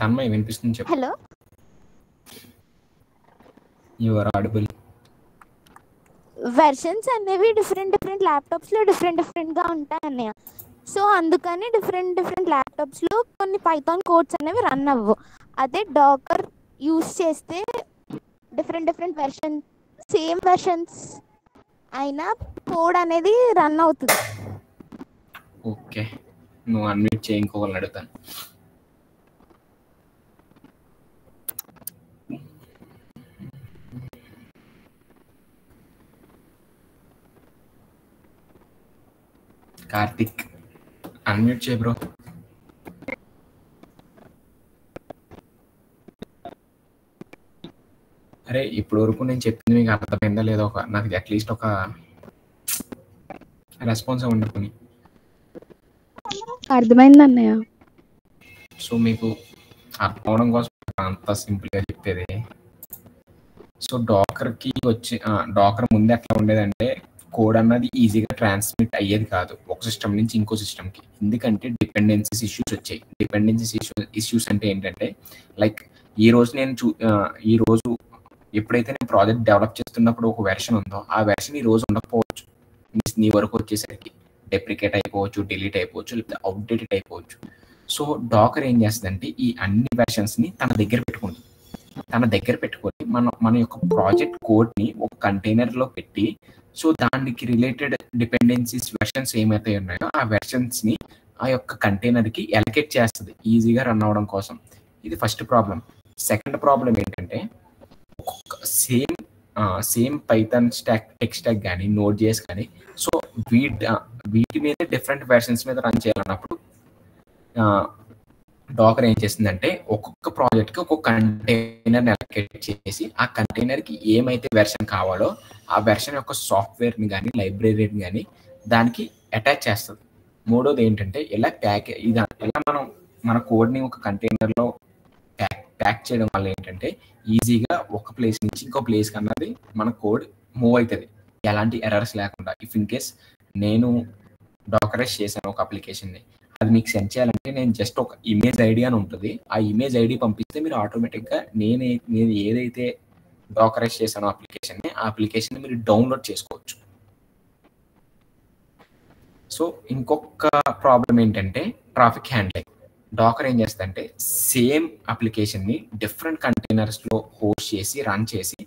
తన్మయ్ వినిపిస్తుంది చెప్పు. Hello you are audible. Versions అనేవి డిఫరెంట్ ల్యాప్టాప్స్ లో డిఫరెంట్ గా ఉంటాయి అన్నయ్య. సో అందుకని డిఫరెంట్ ల్యాప్టాప్స్ లో కొన్ని పైథాన్ కోడ్స్ అనేవి రన్ అవ్వవు. అదే డాకర్ యూస్ చేస్తే డిఫరెంట్ వెర్షన్ సేమ్ వెర్షన్స్ అయినా కోడ్ అనేది రన్ అవుతుంది. ఓకే, నువ్వు అన్మ్యూట్ చేయి, ఇంకోళ్ళని అడుగుతాను. కార్తిక్ అన్మ్యూట్ చేయి బ్రో. అరే ఇప్పటి వరకు నేను చెప్పింది మీకు అర్థమైందా లేదా, నాకు అట్లీస్ట్ ఒక రెస్పాన్స్ ఉండకుని. అర్థమైంది అన్నయ్య. సో మీకు అర్థం అవడం కోసం అంత సింపుల్గా చెప్పేది. సో డాకర్ ముందు ఎట్లా ఉండేదంటే కోడ్ అన్నది ఈజీగా ట్రాన్స్మిట్ అయ్యేది కాదు ఒక సిస్టమ్ నుంచి ఇంకో సిస్టమ్కి. ఎందుకంటే డిపెండెన్సీస్ ఇష్యూస్ వచ్చాయి. ఇష్యూస్ అంటే ఏంటంటే లైక్ ఈ రోజు ఎప్పుడైతే నేను ప్రాజెక్ట్ డెవలప్ చేస్తున్నప్పుడు ఒక వెర్షన్ ఉందో ఆ వెర్షన్ ఈ రోజు ఉండకపోవచ్చు. నీ వరకు వచ్చేసరికి డెప్రికేట్ అయిపోవచ్చు, డిలీట్ అయిపోవచ్చు, లేకపోతే అవుట్డేటెడ్ అయిపోవచ్చు. సో డాకర్ ఏం చేస్తుందంటే ఈ అన్ని వెర్షన్స్ని తన దగ్గర పెట్టుకుంటుంది. మన యొక్క ప్రాజెక్ట్ కోడ్ని ఒక కంటైనర్లో పెట్టి సో దానికి రిలేటెడ్ డిపెండెన్సీస్ వెర్షన్స్ ఏమైతే ఉన్నాయో ఆ వెర్షన్స్ని ఆ యొక్క కంటైనర్కి ఎలకేట్ చేస్తుంది ఈజీగా రన్ అవ్వడం కోసం. ఇది ఫస్ట్ ప్రాబ్లం. సెకండ్ ప్రాబ్లం ఏంటంటే సేమ్ పైథాన్ టెక్ స్టాక్ కానీ నోడ్ జేఎస్ కానీ సో వీటి మీద డిఫరెంట్ వెర్షన్స్ మీద రన్ చేయాలన్నప్పుడు డాకర్ ఏం చేస్తుందంటే ఒక్కొక్క ప్రాజెక్ట్కి ఒక్కొక్క కంటైనర్ని అలొకేట్ చేసి ఆ కంటైనర్కి ఏమైతే వెర్షన్ కావాలో ఆ వెర్షన్ యొక్క సాఫ్ట్వేర్ని కానీ లైబ్రరీని కానీ దానికి అటాచ్ చేస్తుంది. మూడోది ఏంటంటే ఇలా మనం మన కోడ్ని ఒక కంటైనర్లో ప్యాక్ చేయడం వల్ల ఏంటంటే ఈజీగా ఒక ప్లేస్ నుంచి ఇంకో ప్లేస్కి అన్నది మన కోడ్ మూవ్ అవుతుంది ఎలాంటి ఎర్రర్స్ లేకుండా. ఇఫ్ ఇన్ కేస్ నేను డాకరైజ్ చేశాను ఒక అప్లికేషన్ని, అది మీకు సెండ్ చేయాలంటే నేను జస్ట్ ఒక ఇమేజ్ ఐడి అని ఉంటుంది, ఆ ఇమేజ్ ఐడి పంపిస్తే మీరు ఆటోమేటిక్గా నేను ఏదైతే డాకరైజ్ చేశానో ఆ అప్లికేషన్ని మీరు డౌన్లోడ్ చేసుకోవచ్చు. సో ఇంకొక ప్రాబ్లం ఏంటంటే ట్రాఫిక్ హ్యాండ్లింగ్. డాకర్ ఏం చేస్తుందంటే సేమ్ అప్లికేషన్ని డిఫరెంట్ కంటైనర్స్లో హోస్ట్ చేసి రన్ చేసి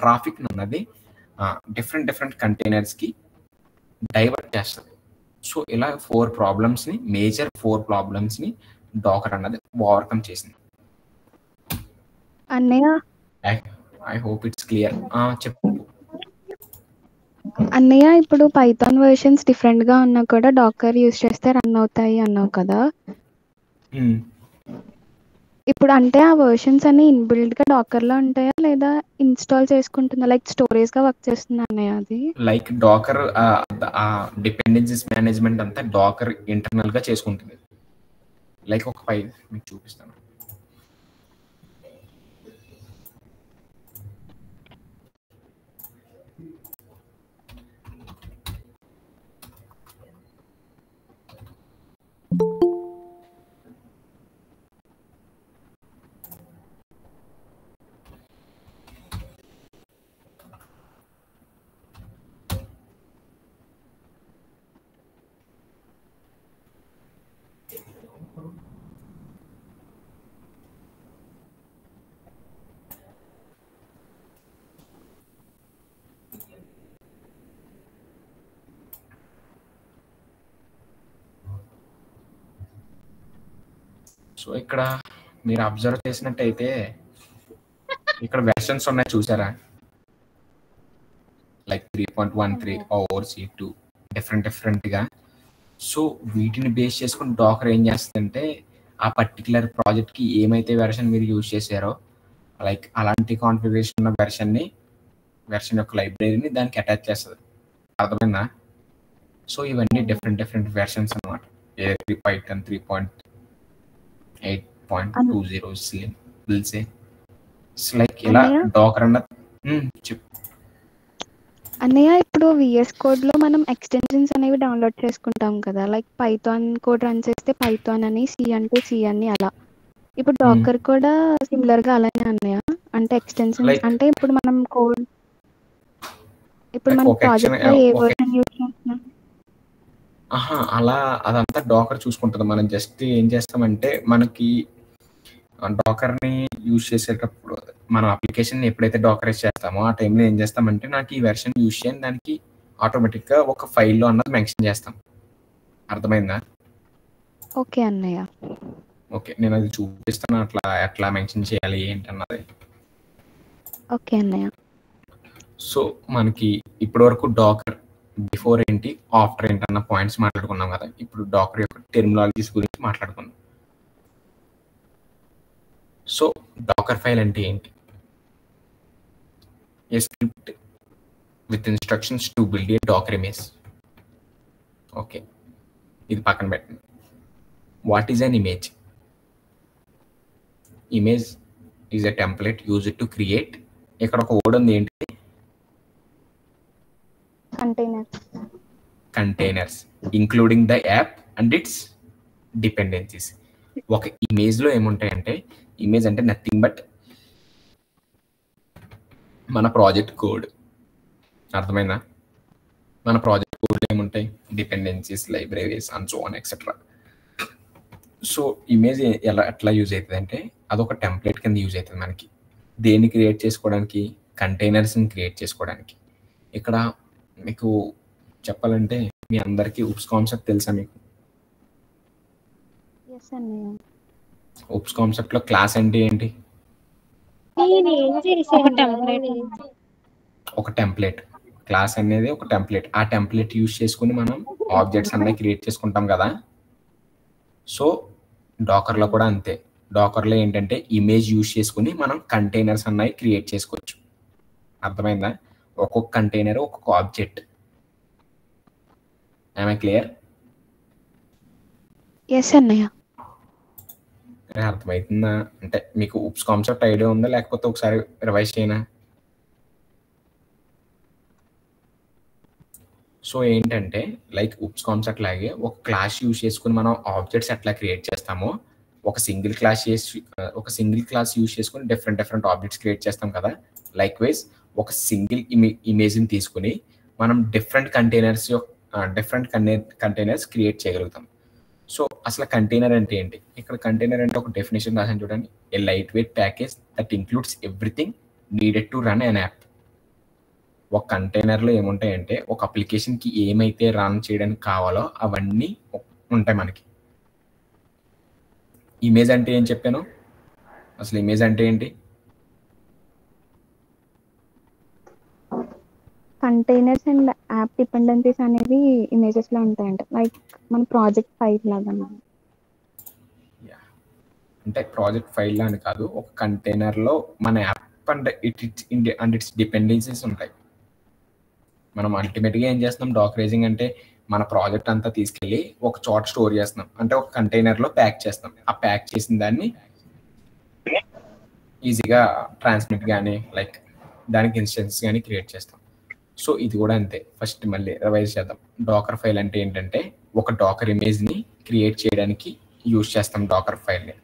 ట్రాఫిక్ అన్నది డిఫరెంట్ కంటైనర్స్కి డైవర్ట్ చేస్తుంది. సో ఇలా మేజర్ ఫోర్ ప్రాబ్లమ్స్ని డాకర్ అన్నది ఓవర్కమ్ చేసింది. అన్నయ్య ఐ హోప్ ఇట్స్ క్లియర్. చెప్పు అన్నయ్య, ఇప్పుడు పైథాన్ వర్షన్స్ డిఫరెంట్ గా ఉన్నా కూడా డాకర్ యూజ్ చేస్తే రన్ అవుతాయి అన్నావు కదా. ఇప్పుడు అంటే ఆ వర్షన్స్ అన్ని ఇన్బిల్డ్ గా డాకర్ లో ఉంటాయా లేదా ఇన్స్టాల్ చేసుకుంటుందా, లైక్ స్టోరేజ్ గా వర్క్ చేస్తుంది అన్నయ్య అది? లైక్ డాకర్ డిపెండెన్సీస్ మేనేజ్మెంట్ అంతా డాకర్ ఇంటర్నల్ గా చేసుకుంటుంది. లైక్ ఒక ఫైల్ మీకు చూపిస్తాను. సో ఇక్కడ మీరు అబ్జర్వ్ చేసినట్టయితే ఇక్కడ వెర్షన్స్ ఉన్నాయి చూసారా, లైక్ 3.13 ORC2 డిఫరెంట్గా. సో వీటిని బేస్ చేసుకుని డాకర్ ఏం చేస్తుందంటే ఆ పర్టికులర్ ప్రాజెక్ట్కి ఏమైతే వెర్షన్ మీరు యూజ్ చేశారో లైక్ అలాంటి కాన్ఫిగరేషన్ ఉన్న వెర్షన్ యొక్క లైబ్రరీని దానికి అటాచ్ చేస్తుంది. అర్థమైందా? సో ఇవన్నీ డిఫరెంట్ వెర్షన్స్ అనమాట. Python 3.8.20 బిల్సే లైక్ ఇలా డాకర్ అన్నది. చెప్పు అన్నయ్య, ఇప్పుడు విఎస్ కోడ్ లో మనం ఎక్స్టెన్షన్స్ అనేవి డౌన్లోడ్ చేసుకుంటాం కదా, లైక్ పైథాన్ కోడ్ రన్ చేస్తే పైథాన్ అని, సి అంటే సి అని అలా. ఇప్పుడు డాకర్ కూడా సిమిలర్ గా అలానే అన్నయ్య, అంటే ఎక్స్టెన్షన్స్ అంటే ఇప్పుడు మనం కోడ్ మన ప్రాజెక్ట్ లో ఏ వర్షన్ యూజ్ చేస్తున్నాం అలా అదంతా డాకర్ చూసుకుంటుంది. మనం జస్ట్ ఏం చేస్తామంటే మనకి డాకర్ని యూజ్ చేసేటప్పుడు మనం అప్లికేషన్ ఎప్పుడైతే డాకరైజ్ చేస్తామో ఆ టైంలో ఏం చేస్తామంటే నాకు ఈ వెర్షన్ యూజ్ చేయని దానికి ఆటోమేటిక్గా ఒక ఫైల్లో అన్నది మెన్షన్ చేస్తాం. అర్థమైందా? ఓకే అన్నయ్య. ఓకే, నేను అది చూపిస్తాను అట్లా ఎట్లా మెన్షన్ చేయాలి ఏంటన్నది. ఓకే అన్నయ్య. సో మనకి ఇప్పటి వరకు డాకర్ బిఫోర్ ఏంటి ఆఫ్టర్ ఏంటి అన్న పాయింట్స్ మాట్లాడుకున్నాం కదా. ఇప్పుడు డాకర్ యొక్క టెర్మినాలజీస్ గురించి మాట్లాడుకుందాం. సో డాకర్ ఫైల్ అంటే ఏంటి? A script with instructions to build a Docker image. Okay, ఇది పక్కన పెట్టండి. What is an image? Image is a template used to create. ఇక్కడ ఒక వర్డ్ ఉంది, ఏంటి? Containers including the app and its dependencies. ఒక ఇమేజ్లో ఏముంటాయంటే, ఇమేజ్ అంటే నథింగ్ బట్ మన ప్రాజెక్ట్ కోడ్. అర్థమైందా? మన ప్రాజెక్ట్ కోడ్ ఏముంటాయి? Dependencies, libraries and so on etcetera. So image ఎట్లా యూజ్ అవుతుంది అంటే అదొక టెంప్లెట్ కింద యూజ్ అవుతుంది మనకి. దేన్ని క్రియేట్ చేసుకోవడానికి? కంటైనర్స్ని క్రియేట్ చేసుకోవడానికి. ఇక్కడ మీకు చెప్పాలంటే మీ అందరికీ ఉప్స్ కాన్సెప్ట్ తెలుసా మీకు? ఉప్స్ కాన్సెప్ట్ లో క్లాస్ అంటే ఏంటి? ఒక టెంప్లెట్. క్లాస్ అనేది ఒక టెంప్లెట్. ఆ టెంప్లెట్ యూజ్ చేసుకుని మనం ఆబ్జెక్ట్స్ అన్నవి క్రియేట్ చేసుకుంటాం కదా. సో డాకర్లో కూడా అంతే. డాకర్లో ఏంటంటే ఇమేజ్ యూజ్ చేసుకుని మనం కంటైనర్స్ అన్నవి క్రియేట్ చేసుకోవచ్చు. అర్థమైందా? ఒక్కొక్క కంటైనర్ ఒక్కొక్క object. Am I clear? yes అన్నయ్య. అర్థమవుతుందా? అంటే మీకు ఉప్స్ కాన్సెప్ట్ ఐడియా ఉందా, లేకపోతే ఒకసారి రివైజ్ చేయనా? సో ఏంటంటే లైక్ ఉప్స్ కాన్సెప్ట్ లాగే ఒక క్లాస్ యూజ్ చేసుకుని మనం ఆబ్జెక్ట్స్ ఎట్లా క్రియేట్ చేస్తామో ఒక సింగిల్ క్లాస్ యూజ్ చేసుకుని డిఫరెంట్ ఆబ్జెక్ట్స్ క్రియేట్ చేస్తాం కదా. లైక్ వైజ్ ఒక సింగిల్ ఇమేజ్ని తీసుకుని మనం డిఫరెంట్ కంటైనర్స్ క్రియేట్ చేయగలుగుతాం. సో అసలు కంటైనర్ అంటే ఏంటి? ఇక్కడ కంటైనర్ అంటే ఒక డెఫినేషన్ రాసాను చూడండి. A lightweight package that includes everything needed to run an app. ఒక కంటైనర్లో ఏముంటాయంటే ఒక అప్లికేషన్కి ఏమైతే రన్ చేయడానికి కావాలో అవన్నీ ఉంటాయి మనకి. ఇమేజ్ అంటే ఏం చెప్పాను? అసలు ఇమేజ్ అంటే ఏంటి? కంటైనర్స్ అండ్ యాప్ డిపెండెన్సీస్ అనేవి ఇమేజెస్ లో ఉంటాయంట, లైక్ మన ప్రాజెక్ట్ ఫైల్ లాగా. అంటే ప్రాజెక్ట్ ఫైల్ అని కాదు, ఒక కంటైనర్లో మన యాప్ అండ్ ఇట్స్ డిపెండెన్సీస్ ఉంటాయి. మనం అల్టిమేట్గా ఏం చేస్తున్నాం? డాకరైజింగ్ అంటే మన ప్రాజెక్ట్ అంతా తీసుకెళ్ళి ఒక చోట స్టోర్ చేస్తున్నాం, అంటే ఒక కంటైనర్లో ప్యాక్ చేస్తాం. ఆ ప్యాక్ చేసిన దాన్ని ఈజీగా ట్రాన్స్మిట్ కానీ లైక్ దానికి ఇన్స్టెన్స్ కానీ క్రియేట్ చేస్తాం. సో ఇది కూడా అంతే. ఫస్ట్ మళ్ళీ రివైజ్ చేద్దాం. డాకర్ ఫైల్ అంటే ఏంటంటే ఒక డాకర్ ఇమేజ్ని క్రియేట్ చేయడానికి యూజ్ చేస్తాం డాకర్ ఫైల్ని.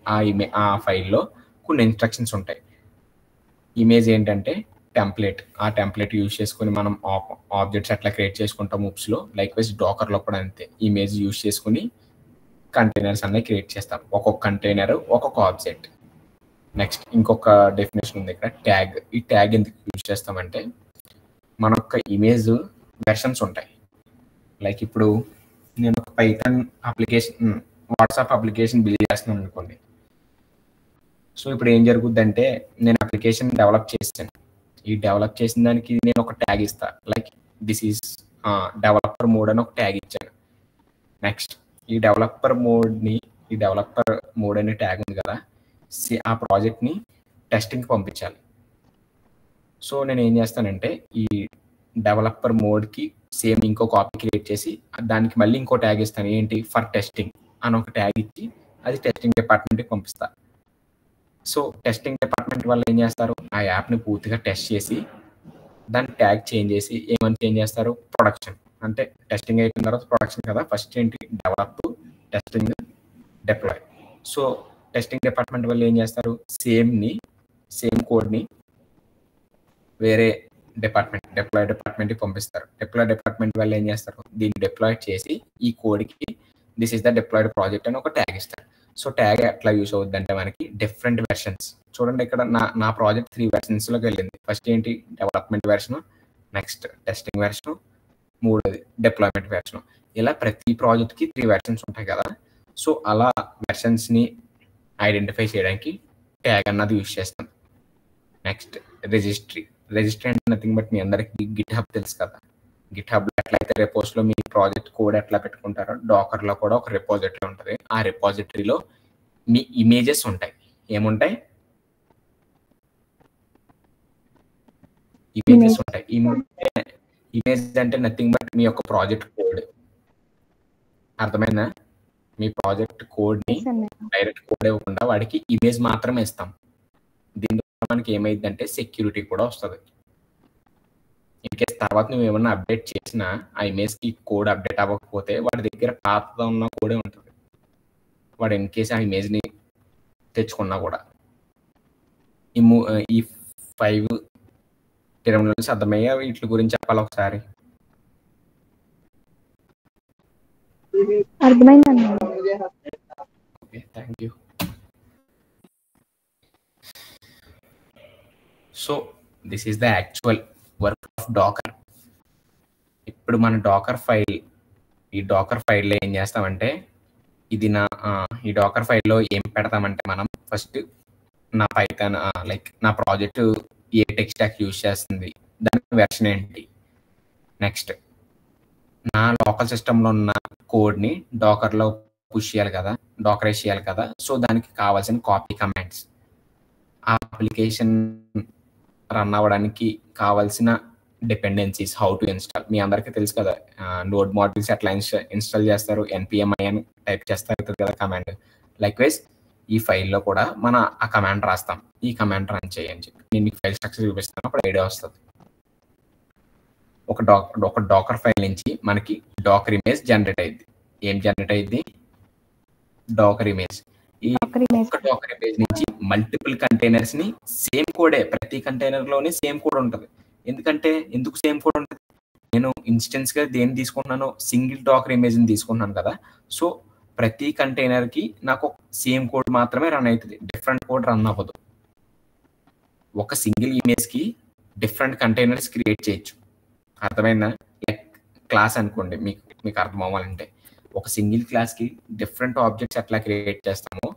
ఆ ఫైల్లో కొన్ని ఇన్స్ట్రక్షన్స్ ఉంటాయి. ఇమేజ్ ఏంటంటే టెంప్లెట్. ఆ టెంప్లెట్ యూజ్ చేసుకుని మనం ఆబ్జెక్ట్స్ ఎట్లా క్రియేట్ చేసుకుంటాం ఉప్స్లో, లైక్ వైజ్ డాకర్లో కూడా అంతే. ఇమేజ్ యూజ్ చేసుకుని కంటైనర్స్ అన్నీ క్రియేట్ చేస్తాం. ఒక్కొక్క కంటైనర్ ఒక్కొక్క ఆబ్జెక్ట్. నెక్స్ట్ ఇంకొక డెఫినేషన్ ఉంది ఇక్కడ, ట్యాగ్. ఈ ట్యాగ్ ఎందుకు యూజ్ చేస్తామంటే మన యొక్క ఇమేజ్ వెర్షన్స్ ఉంటాయి. లైక్ ఇప్పుడు నేను ఒక Python application WhatsApp application build చేస్తున్నాను అనుకోండి. సో ఇప్పుడు ఏం జరుగుద్దంటే నేను అప్లికేషన్ డెవలప్ చేశాను. ఈ డెవలప్ చేసిన దానికి నేను ఒక ట్యాగ్ ఇస్తా, like this is developer mode అని ఒక ట్యాగ్ ఇచ్చాను. నెక్స్ట్ ఈ డెవలపర్ మోడ్ అనే ట్యాగ్ ఉంది కదా, ఆ ప్రాజెక్ట్ని టెస్టింగ్కి పంపించాలి. సో నేను ఏం చేస్తానంటే ఈ డెవలపర్ మోడ్కి సేమ్ ఇంకో కాపీ క్రియేట్ చేసి దానికి మళ్ళీ ఇంకో ట్యాగ్ ఇస్తాను, ఏంటి ఫర్ టెస్టింగ్ అని ఒక ట్యాగ్ ఇచ్చి అది టెస్టింగ్ డిపార్ట్మెంట్కి పంపిస్తా. సో టెస్టింగ్ డిపార్ట్మెంట్ వాళ్ళు ఏం చేస్తారు, ఆ యాప్ని పూర్తిగా టెస్ట్ చేసి దాన్ని ట్యాగ్ చేంజ్ చేసి ఏమని చేంజ్ చేస్తారు, ప్రొడక్షన్. అంటే టెస్టింగ్ అయిపోయిన తర్వాత ప్రొడక్షన్ కదా, ఫస్ట్ ఏంటి develop, testing, deploy. So testing department వాళ్ళు ఏం చేస్తారు, సేమ్ కోడ్ని వేరే డిప్లాయ్ డిపార్ట్మెంట్కి పంపిస్తారు. డిప్లాయ్ డిపార్ట్మెంట్ వాళ్ళు ఏం చేస్తారు, దీన్ని డిప్లాయ్ చేసి ఈ కోడ్కి this is the deployed project అని ఒక ట్యాగ్ ఇస్తారు. సో ట్యాగ్ ఎట్లా యూస్ అవుద్ది అంటే మనకి డిఫరెంట్ వెర్షన్స్ చూడండి, ఇక్కడ నా ప్రాజెక్ట్ 3 వెర్షన్స్లోకి వెళ్ళింది. ఫస్ట్ ఏంటి development version, next testing version, మూడోది డిప్లాయ్మెంట్ వెర్షన్. ఇలా ప్రతి ప్రాజెక్ట్కి 3 వెర్షన్స్ ఉంటాయి కదా. సో అలా వెర్షన్స్ని ఐడెంటిఫై చేయడానికి ట్యాగ్ అన్నది యూస్ చేస్తాం. నెక్స్ట్ రిజిస్ట్రీ అంటే నథింగ్ బట్ మీ అందరికి గిట్ హబ్ తెలుసు కదా. గిట్ హబ్లో ఎట్లయితే రెపోస్లో మీ ప్రాజెక్ట్ కోడ్ ఎట్లా పెట్టుకుంటారో డాకర్లో కూడా ఒక రెపోజిటరీ ఉంటుంది. ఆ రెపోజిటరీలో మీ ఇమేజెస్ ఉంటాయి. ఏముంటాయి, ఇమేజెస్ ఉంటాయి. ఇమేజ్ అంటే నథింగ్ బట్ మీ యొక్క ప్రాజెక్ట్ కోడ్. అర్థమైందా? మీ ప్రాజెక్ట్ కోడ్ని డైరెక్ట్ కోడ్ ఇవ్వకుండా వాడికి ఇమేజ్ మాత్రమే ఇస్తాం. దీని ద్వారా మనకి ఏమైందంటే సెక్యూరిటీ కూడా వస్తుంది. ఇన్ కేస్ తర్వాత నువ్వు ఏమన్నా అప్డేట్ చేసినా ఆ ఇమేజ్కి కోడ్ అప్డేట్ అవ్వకపోతే వాడి దగ్గర పాతగా ఉన్న కోడే ఉంటుంది. వాడు ఇన్ కేస్ ఆ ఇమేజ్ని తెచ్చుకున్నా కూడా. ఈ 5 టెర్మినల్స్ అర్థమయ్యా? వీటి గురించి చెప్పాలి ఒకసారి. అర్థమైందండి. Okay, thank you. So this is the actual work of Docker. ఇప్పుడు మన ఈ డాకర్ ఫైల్లో ఏం చేస్తామంటే ఇది ఈ డాకర్ ఫైల్లో ఏం పెడతామంటే మనం ఫస్ట్ నా పైథాన్ లైక్ నా ప్రాజెక్ట్ ఏ టెక్ స్టాక్ యూజ్ చేస్తుంది, దాని వెర్షన్ ఏంటి, నెక్స్ట్ నా లోకల్ సిస్టంలో ఉన్న కోడ్ని డాకర్లో పుష్ చేయాలి కదా, డాకరైజ్ చేయాలి కదా. సో దానికి కావాల్సిన కాపీ కమాండ్స్, ఆ అప్లికేషన్ రన్ అవ్వడానికి కావాల్సిన డిపెండెన్సీస్, హౌ టు ఇన్స్టాల్. మీ అందరికీ తెలుసు కదా నోడ్ మాడ్యూల్స్ ఎట్లా ఇన్స్టాల్ చేస్తారు, npmi అని టైప్ చేస్తారు కదా కమాండ్. లైక్వైజ్ ఈ ఫైల్లో కూడా మన ఆ కమాండ్ రాస్తాం, ఈ కమాండ్ రన్ చేయని చెప్పి. నేను మీకు ఫైల్ స్ట్రక్చర్ చూపిస్తాను, అప్పుడు ఐడియా వస్తుంది. ఒక డాకర్ ఫైల్ నుంచి మనకి డాకర్ ఇమేజ్ జనరేట్ అయ్యింది. ఏం జనరేట్ అయ్యింది? Docker image. ఈ ఒక డాకర్ ఇమేజ్ నుంచి మల్టిపుల్ కంటైనర్స్ ని సేమ్ కోడే, ప్రతి కంటైనర్ లోనే సేమ్ కోడ్ ఉంటుంది. ఎందుకు సేమ్ కోడ్ ఉంటుంది? నేను ఇన్స్టెన్స్ గా దేన్ని తీసుకుంటున్నాను, సింగిల్ డాకర్ ఇమేజ్ ని తీసుకుంటున్నాను కదా. సో ప్రతి కంటైనర్ కి నాకు సేమ్ కోడ్ మాత్రమే రన్ అవుతుంది, డిఫరెంట్ కోడ్ రన్ అవ్వదు. ఒక సింగిల్ ఇమేజ్ కి డిఫరెంట్ కంటైనర్స్ క్రియేట్ చేయొచ్చు. అర్థమైందా? లైక్ క్లాస్ అనుకోండి, మీకు అర్థం అవ్వాలంటే ఒక సింగిల్ క్లాస్ కి డిఫరెంట్ ఆబ్జెక్ట్స్ ఎట్లా క్రియేట్ చేస్తామో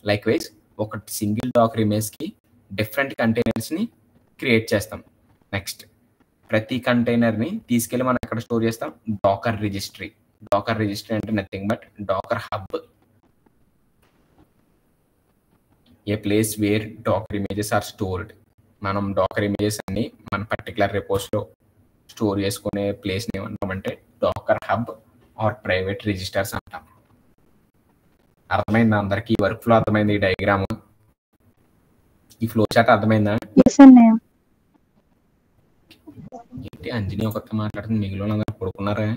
లైక్ వైజ్ ఒక సింగిల్ డాకర్ ఇమేజ్ కి డిఫరెంట్ కంటైనర్స్ ని క్రియేట్ చేస్తాం. నెక్స్ట్ ప్రతి కంటైనర్ ని తీసుకెళ్లి మనం ఎక్కడ స్టోర్ చేస్తాం? Docker registry. డాకర్ రిజిస్ట్రీ అంటే nothing but Docker hub, a place wear Dakar images are stored. మనం డాకర్ ఇమేజెస్ అన్ని మన పర్టికులర్ రిపోస్ లో స్టోర్ చేసుకునే ప్లేస్ ని ఏమంటామంటే Docker hub or private registers అంటాం. అర్థమైందా అందరికి? ఈ వర్క్ ఫ్లో అర్థమైంది? ఈ డయాగ్రామ్, ఈ ఫ్లో చార్ట్ అర్థమైందా? ఏంటి అంజనీ ఒకటి మాట్లాడుతుంది, మిగిలిన అందరు పడుకున్నారా?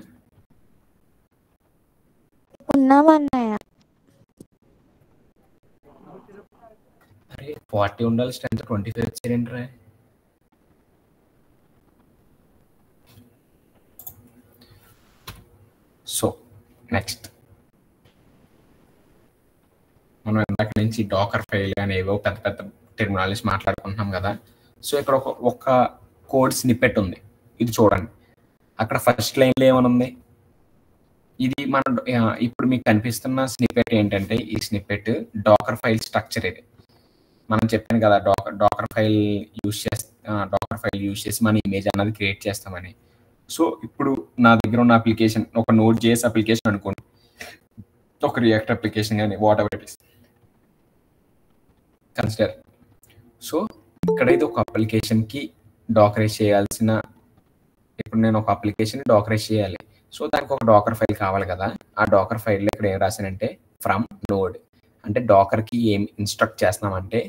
అరే 40 ఉండాలి స్ట్రెంత్, 25 వచ్చారేంట్రా? సో నెక్స్ట్ మనం ఇందాక నుంచి డాకర్ ఫైల్ కానీ ఏవో పెద్ద పెద్ద టెర్మినాలజీస్ మాట్లాడుకుంటున్నాం కదా. సో ఇక్కడ ఒక కోడ్ స్నిప్పెట్ ఉంది, ఇది చూడండి. అక్కడ ఫస్ట్ లైన్లో ఏమనుంది? ఇది మనం ఇప్పుడు మీకు కనిపిస్తున్న స్నిప్పెట్ ఏంటంటే ఈ స్నిప్పెట్ డాకర్ ఫైల్ స్ట్రక్చర్. ఇది మనం చెప్పాను కదా డాకర్ ఫైల్ యూస్ చేసి మన ఇమేజ్ అన్నది క్రియేట్ చేస్తామని. సో ఇప్పుడు నా దగ్గర ఉన్న అప్లికేషన్ ఒక నోడ్ జేఎస్ అప్లికేషన్ అనుకోండి, ఒక రియాక్ట్ అప్లికేషన్ కానీ what ever it is consider. So ఇక్కడైతే ఒక అప్లికేషన్కి డాకరైజ్ చేయాల్సిన, ఇప్పుడు నేను ఒక అప్లికేషన్ డాకరైజ్ చేయాలి. సో దానికి ఒక డాకర్ ఫైల్ కావాలి కదా. ఆ డాకర్ ఫైల్లో ఇక్కడ ఏం రాశానంటే ఫ్రమ్ నోడ్, అంటే డాకర్కి ఏం ఇన్స్ట్రక్ట్ చేస్తున్నామంటే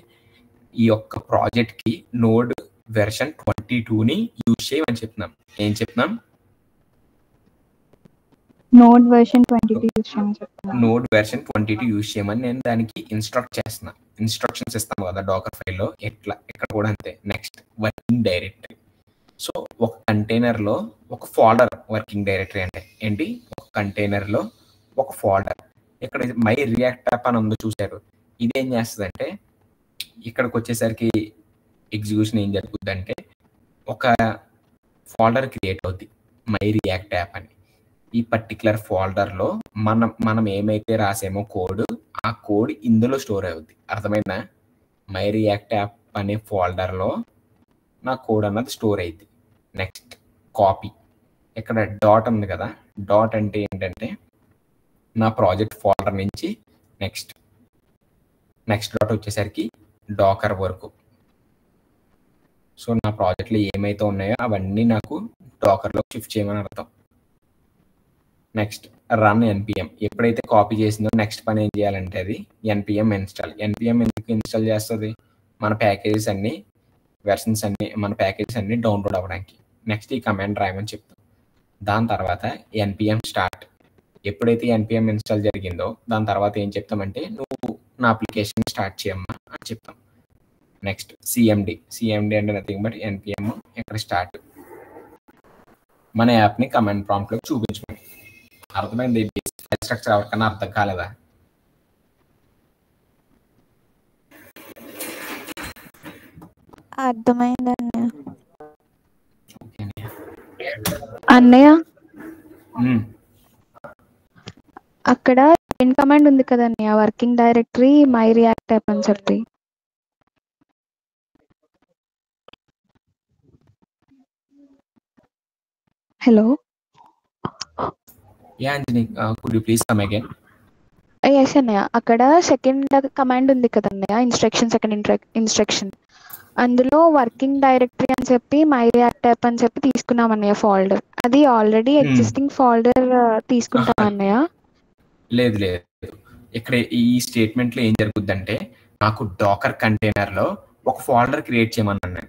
ఈ యొక్క ప్రాజెక్ట్కి నోడ్ వెర్షన్ 22ని యూజ్ చేయమని చెప్తున్నాం. ఏం చెప్తున్నాం? నోడ్ వెర్షన్ 22 యూజ్ చేయమని చెప్తున్నాం. నోడ్ వెర్షన్ 22 యూజ్ చేయమని నేను దానికి ఇన్స్ట్రక్ట్ చేస్తున్నా. ఇన్స్ట్రక్షన్స్ ఇస్తాం కదా డాకర్ ఫైల్లో, ఇక్కడ కూడా అంతే. Next working directory. సో ఒక కంటైనర్లో ఒక ఫోల్డర్, వర్కింగ్ డైరెక్టరీ అంటే ఏంటి? ఒక కంటైనర్లో ఒక ఫోల్డర్. ఇక్కడ మై రియాక్ట్ యాప్ అని ఉందో చూసారు. ఇదేం చేస్తుందంటే ఇక్కడికి వచ్చేసరికి ఎగ్జిక్యూషన్ ఏం జరుగుతుందంటే ఒక ఫోల్డర్ క్రియేట్ అవుద్ది, మై రియాక్ట్ యాప్ అని. ఈ పర్టికులర్ ఫోల్డర్లో మనం ఏమైతే రాసామో కోడ్, ఆ కోడ్ ఇందులో స్టోర్ అవుద్ది. అర్థమైందా? మై రియాక్ట్ యాప్ అనే ఫోల్డర్లో నా కోడ్ అన్నది స్టోర్ అయింది. Next copy. ఇక్కడ డాట్ ఉంది కదా, డాట్ అంటే ఏంటంటే నా ప్రాజెక్ట్ ఫోల్డర్ నుంచి నెక్స్ట్ డాట్ వచ్చేసరికి డాకర్ వరకు. సో నా ప్రాజెక్ట్లో ఏమైతే ఉన్నాయో అవన్నీ నాకు డాకర్లో షిఫ్ట్ చేయమని అర్థం. Next run NPM. ఎప్పుడైతే కాపీ చేసిందో నెక్స్ట్ పని ఏం చేయాలంటే అది ఎన్పిఎం ఇన్స్టాల్. ఎన్పిఎం ఎందుకు ఇన్స్టాల్ చేస్తుంది? మన ప్యాకేజెస్ అన్ని, వెర్షన్స్ అన్ని, మన ప్యాకేజెస్ అన్ని డౌన్లోడ్ అవ్వడానికి. నెక్స్ట్ ఈ కమాండ్ రాయమని చెప్తాం. దాని తర్వాత ఎన్పిఎం స్టార్ట్. ఎప్పుడైతే ఎన్పిఎం ఇన్స్టాల్ జరిగిందో దాని తర్వాత ఏం చెప్తామంటే నువ్వు నా అప్లికేషన్ స్టార్ట్ చేయమ్మా అని చెప్తాం. నెక్స్ట్ సిఎండి అంటే నథింగ్ బట్ ఎన్పిఎం ఇక్కడ స్టార్ట్. మన యాప్ని కమాండ్ ప్రాంప్ట్లోకి చూపించమని. అర్థమైంది? బేసిక్ ఫైల్ స్ట్రక్చర్ ఎవరికన్నా అర్థం కాలేదా? అర్థమైందండి. అన్నయ్య అక్కడ సెకండ్ కమాండ్ ఉంది కదన్నయ్య, working directory my React app అని చెప్పి. Hello could you please come again? Yes అన్నయ్య, అక్కడ సెకండ్ కమాండ్ ఉంది కదన్నయ్య, సెకండ్ ఇన్స్ట్రక్షన్. అందులో వర్కింగ్ డైరెక్టరీ అని చెప్పి మై రియాక్ట్ యాప్ అని చెప్పి తీసుకున్నాం అన్నయ్య ఫోల్డర్. అది ఆల్రెడీ ఎగ్జిస్టింగ్ ఫోల్డర్ తీసుకుంటాం అన్నయ్య. లేదు, ఇక్కడ ఈ స్టేట్మెంట్లో ఏం జరుగుద్దంటే నాకు డాకర్ కంటైనర్లో ఒక ఫోల్డర్ క్రియేట్ చేయమన్నాను.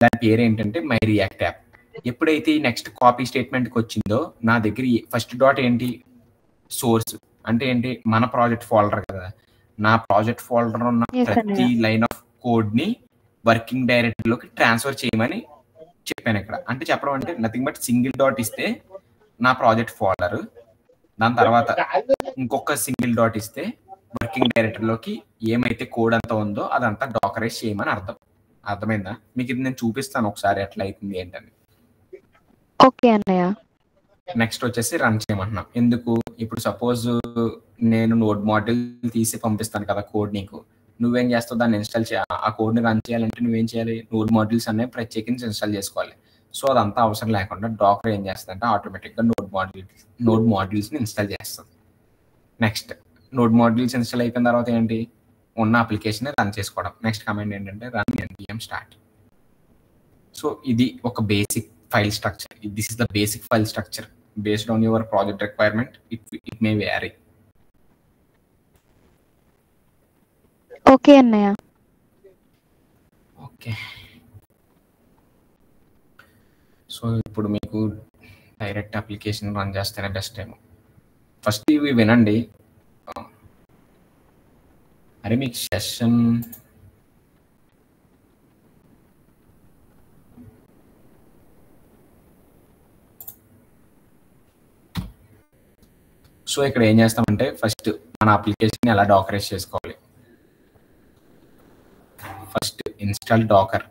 దాని పేరు ఏంటంటే మై రియాక్ట్ యాప్. ఎప్పుడైతే ఈ నెక్స్ట్ కాపీ స్టేట్మెంట్కి వచ్చిందో నా దగ్గర ఫస్ట్ డాట్ ఏంటి? సోర్స్ అంటే ఏంటి? మన ప్రాజెక్ట్ ఫోల్డర్ కదా. నా ప్రాజెక్ట్ ఫోల్డర్ ఉన్న ప్రతి లైన్ ఆఫ్ కోడ్ని వర్కింగ్ డైరెక్టరీలోకి ట్రాన్స్ఫర్ చేయమని చెప్పాను ఇక్కడ. అంటే చెప్పడం అంటే నథింగ్ బట్ సింగిల్ డాట్ ఇస్తే నా ప్రాజెక్ట్ ఫోల్డర్, దాని తర్వాత ఇంకొక సింగిల్ డాట్ ఇస్తే వర్కింగ్ డైరెక్టరీలోకి ఏమైతే కోడ్ అంతా ఉందో అదంతా డాకరైజ్ చేయమని అర్థం. అర్థమైందా మీకు? ఇది నేను చూపిస్తాను ఒకసారి ఎట్లా అవుతుంది ఏంటని. ఓకే అన్నయ్య. నెక్స్ట్ వచ్చేసి రన్ చేయమంటున్నాం. ఎందుకు? ఇప్పుడు సపోజ్ నేను నోడ్ మాడ్యూల్ తీసి పంపిస్తాను కదా కోడ్ నీకు, నువ్వేం చేస్తావు? దాన్ని ఇన్స్టాల్ ఆ కోడ్ని రన్ చేయాలంటే నువ్వేం చేయాలి? నోడ్ మాడ్యూల్స్ అనేవి ప్రత్యేకించి ఇన్స్టాల్ చేసుకోవాలి. సో అదంతా అవసరం లేకుండా డాకర్ ఏం చేస్తుందంటే ఆటోమేటిక్గా నోడ్ మాడ్యూల్స్ని ఇన్స్టాల్ చేస్తుంది. నెక్స్ట్ నోడ్ మాడ్యూల్స్ ఇన్స్టాల్ అయిపోయిన తర్వాత ఏంటి? ఉన్న అప్లికేషన్ రన్ చేసుకోవడం. నెక్స్ట్ కమాండ్ ఏంటంటే రన్ npm స్టార్ట్. సో ఇది ఒక basic file structure. This is the basic file structure. Based on your project requirement it may vary. Okay అన్నయ్య. ఓకే, సో ఇప్పుడు మీకు డైరెక్ట్ అప్లికేషన్ రన్ చేస్తేనే best ఏమో. First ఇవి వినండి. అరే మీకు సెషన్ సో ఇక్కడ ఏం చేస్తామంటే ఫస్ట్ మన అప్లికేషన్ ఎలా డాకరైజ్ చేసుకోవాలి. First install Docker.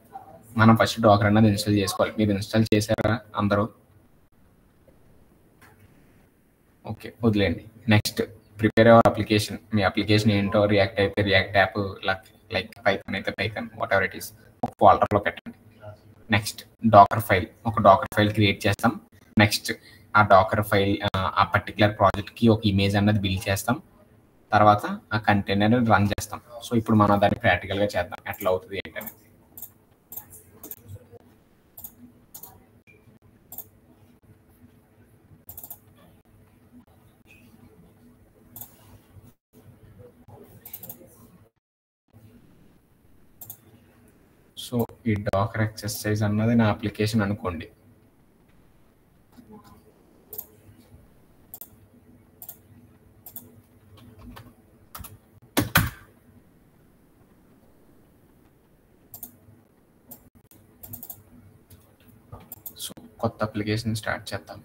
మనం ఫస్ట్ డాకర్ అన్నది ఇన్స్టాల్ చేసుకోవాలి. మీరు ఇన్స్టాల్ చేశారా అందరూ? ఓకే, వదిలేండి. Next prepare our application. మీ అప్లికేషన్ ఏంటో, రియాక్ట్ అయితే రియాక్ట్ యాప్, లైక్ పైథాన్ అయితే Python, whatever it is, ఒక ఫోల్డర్లో పెట్టండి. నెక్స్ట్ డాకర్ ఫైల్, ఒక డాకర్ ఫైల్ క్రియేట్ చేస్తాం. నెక్స్ట్ ఆ డాకర్ ఫైల్ ఆ పర్టికులర్ ప్రాజెక్ట్కి ఒక ఇమేజ్ అన్నది బిల్డ్ చేస్తాం. తర్వాత ఆ కంటైనర్ రన్ చేస్తాం. సో ఇప్పుడు మనం దాన్ని ప్రాక్టికల్గా చేద్దాం ఎట్లా అవుతుంది ఏంటనేది. సో ఈ డాకర్ ఎక్సర్సైజ్ అన్నది నా అప్లికేషన్ అనుకోండి. సో కొత్త అప్లికేషన్ స్టార్ట్ చేద్దాం.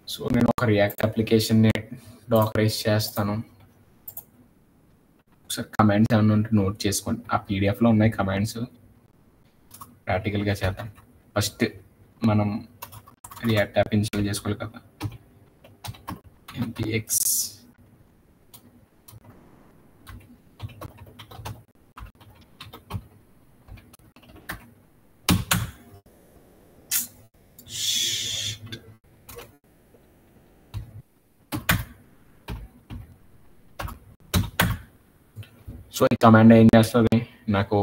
సో నేను ఒక రియాక్ట్ అప్లికేషన్ని డాకరైజ్ చేస్తాను. ఒకసారి కమాండ్స్ ఏమన్నా ఉంటే నోట్ చేసుకోండి. ఆ పీడిఎఫ్లో ఉన్నాయి కమాండ్స్. ప్రాక్టికల్గా చేద్దాం. ఫస్ట్ మనం రియాక్ట్ యాప్ ఇన్స్టాల్ చేసుకోవాలి కదా. npx సో ఈ కమాండ్ ఏం చేస్తుంది, నాకు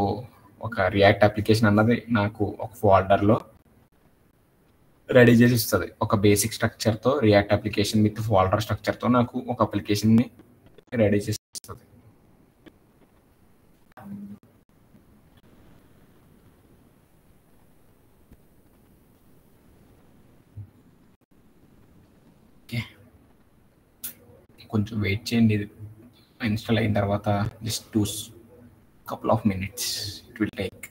ఒక రియాక్ట్ అప్లికేషన్ అన్నది నాకు ఒక ఫోల్డర్లో రెడీ చేసి ఇస్తుంది. ఒక బేసిక్ స్ట్రక్చర్తో రియాక్ట్ అప్లికేషన్ విత్ ఫోల్డర్ స్ట్రక్చర్తో నాకు ఒక అప్లికేషన్ని రెడీ చేసి ఇస్తుంది. ఓకే, కొంచెం వెయిట్ చేయండి. ఇది ఇన్స్టాల్ అయిన తర్వాత just couple of minutes it will take.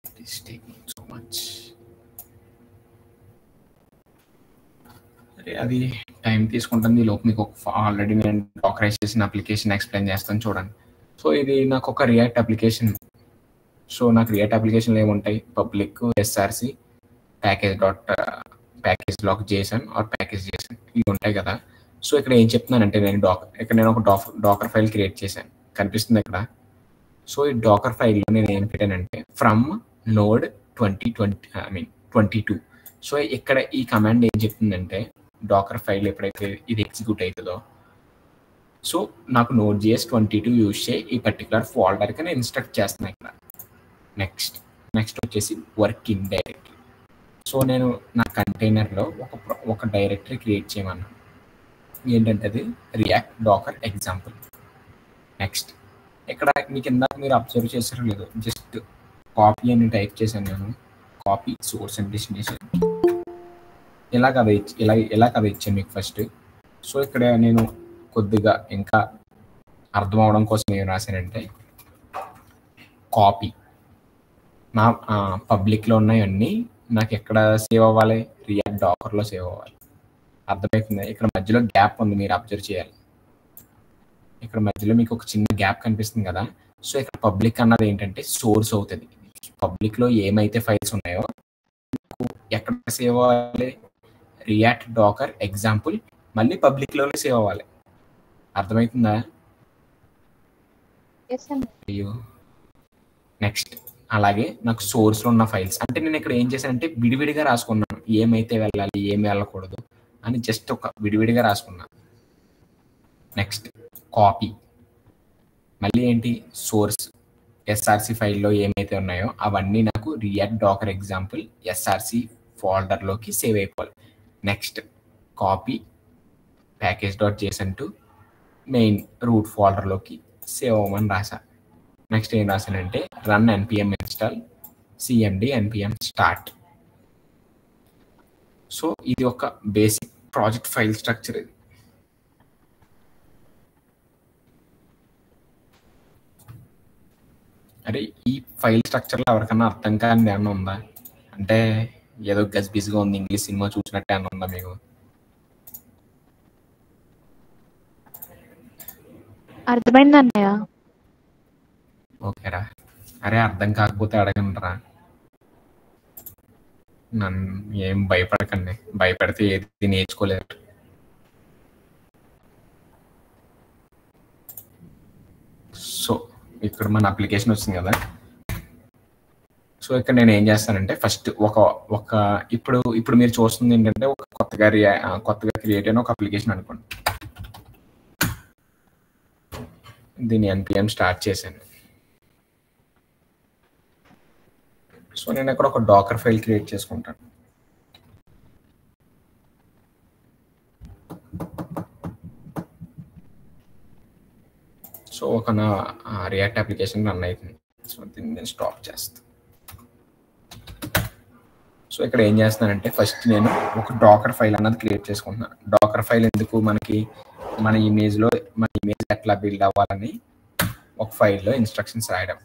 It is taking so much. అది టైం తీసుకుంటుంది. లోపు మీకు ఆల్రెడీ నేను డాకరైజ్ చేసిన అప్లికేషన్ ఎక్స్ప్లెయిన్ చేస్తాను చూడండి. సో ఇది నాకు ఒక రియాక్ట్ అప్లికేషన్. సో నాకు రియాక్ట్ అప్లికేషన్లు ఏముంటాయి, public, SRC, package lock JSON or package JSON, ఇవి ఉంటాయి కదా. సో ఇక్కడ ఏం చెప్తున్నానంటే నేను ఒక డాకర్ ఫైల్ క్రియేట్ చేశాను, కనిపిస్తుంది ఇక్కడ. సో ఈ డాకర్ ఫైల్లో నేను ఏం పెట్టానంటే ఫ్రమ్ నోడ్ 22. సో ఇక్కడ ఈ కమాండ్ ఏం చెప్తుందంటే డాకర్ ఫైల్ ఎప్పుడైతే ఇది ఎగ్జిక్యూట్ అవుతుందో, సో నాకు Node.js 22 యూజ్ చేయి ఈ పర్టికులర్ ఫోల్డర్కి నేను ఇన్స్ట్రక్ట్ చేస్తున్నాను ఇక్కడ. నెక్స్ట్ వచ్చేసి వర్కింగ్ డైరెక్టరీ. సో నేను నా కంటైనర్లో ఒక డైరెక్టరీ క్రియేట్ చేయమన్నాను. ఏంటంటే అది రియాక్ట్ డాకర్ ఎగ్జాంపుల్. నెక్స్ట్ ఇక్కడ మీకు ఇందాక మీరు అబ్జర్వ్ చేశారో లేదో, జస్ట్ కాపీ అని టైప్ చేశాను నేను. కాపీ సోర్స్ అండ్ డెస్టినేషన్ ఇలా కదా ఇచ్చాను మీకు ఫస్ట్. సో ఇక్కడ నేను కొద్దిగా ఇంకా అర్థం అవడం కోసం ఏం రాశానంటే కాపీ నా పబ్లిక్లో ఉన్నాయన్నీ నాకు ఎక్కడ సేవ్ అవ్వాలి, రియాక్ట్ డాకర్లో సేవ్ అవ్వాలి. అర్థమవుతుంది? ఇక్కడ మధ్యలో గ్యాప్ ఉంది, మీరు అబ్జర్వ్ చేయాలి. ఇక్కడ మధ్యలో మీకు ఒక చిన్న గ్యాప్ కనిపిస్తుంది కదా. సో ఇక్కడ పబ్లిక్ అన్నది ఏంటంటే సోర్స్ అవుతుంది. పబ్లిక్లో ఏమైతే ఫైల్స్ ఉన్నాయో ఎక్కడ సేవ్ అవ్వాలి, రియాక్ట్ డాకర్ ఎగ్జాంపుల్ మళ్ళీ పబ్లిక్లోనే సేవ్ అవ్వాలి. అర్థమవుతుందా? అయ్యో. నెక్స్ట్ అలాగే నాకు సోర్స్లో ఉన్న ఫైల్స్ అంటే నేను ఇక్కడ ఏం చేశానంటే విడివిడిగా రాసుకున్నాను, ఏమైతే వెళ్ళాలి ఏమి వెళ్ళకూడదు అని జస్ట్ ఒక విడివిడిగా రాసుకున్నాను. నెక్స్ట్ కాపీ మళ్ళీ ఏంటి, సోర్స్ ఎస్ఆర్సి ఫైల్లో ఏమైతే ఉన్నాయో అవన్నీ నాకు రియాక్ట్ డాకర్ ఎగ్జాంపుల్ ఎస్ఆర్సి ఫోల్డర్లోకి సేవ్ అయిపోవాలి. నెక్స్ట్ కాపీ ప్యాకేజ్.json టు మెయిన్ రూట్ ఫోల్డర్లోకి సేవ్ అవ్వమని రాసా. నెక్స్ట్ ఏం రాశానంటే run npm install cmd npm start. So ఇది ఒక బేసిక్ ప్రాజెక్ట్ ఫైల్ స్ట్రక్చర్. ఇది అరే ఈ ఫైల్ స్ట్రక్చర్లో ఎవరికన్నా అర్థం కాని ఏమన్నా ఉందా? అంటే ఏదో గజిబిజిగా ఉంది, ఇంగ్లీష్ సినిమా చూసినట్టు ఏమన్నా ఉందా మీకు? అర్థమైంది అన్నయ్య. ఓకేరా. అరే అర్థం కాకపోతే అడగండిరా, నన్ను ఏం భయపడకండి, భయపడితే ఏది నేర్చుకోలేరు. సో ఇక్కడ మన అప్లికేషన్ వచ్చింది కదా. సో ఇక్కడ నేను ఏం చేస్తానంటే ఫస్ట్ ఒక ఇప్పుడు మీరు చూస్తుంది ఏంటంటే ఒక కొత్తగా క్రియేట్ అయిన ఒక అప్లికేషన్ అనుకోండి. దీన్ని npm స్టార్ట్ చేశాను. సో నేను ఇక్కడ ఒక డాకర్ ఫైల్ క్రియేట్ చేసుకుంటాను. సో ఒక నా రియాక్ట్ అప్లికేషన్ రన్ అవుతుంది. సో దీన్ని నేను స్టాప్ చేస్తాను. సో ఇక్కడ ఏం చేస్తున్నానంటే ఫస్ట్ నేను ఒక డాకర్ ఫైల్ అన్నది క్రియేట్ చేసుకుంటున్నాను. డాకర్ ఫైల్ ఎందుకు, మనకి మన ఇమేజ్ ఎట్లా బిల్డ్ అవ్వాలని ఒక ఫైల్లో ఇన్స్ట్రక్షన్స్ రాయడం.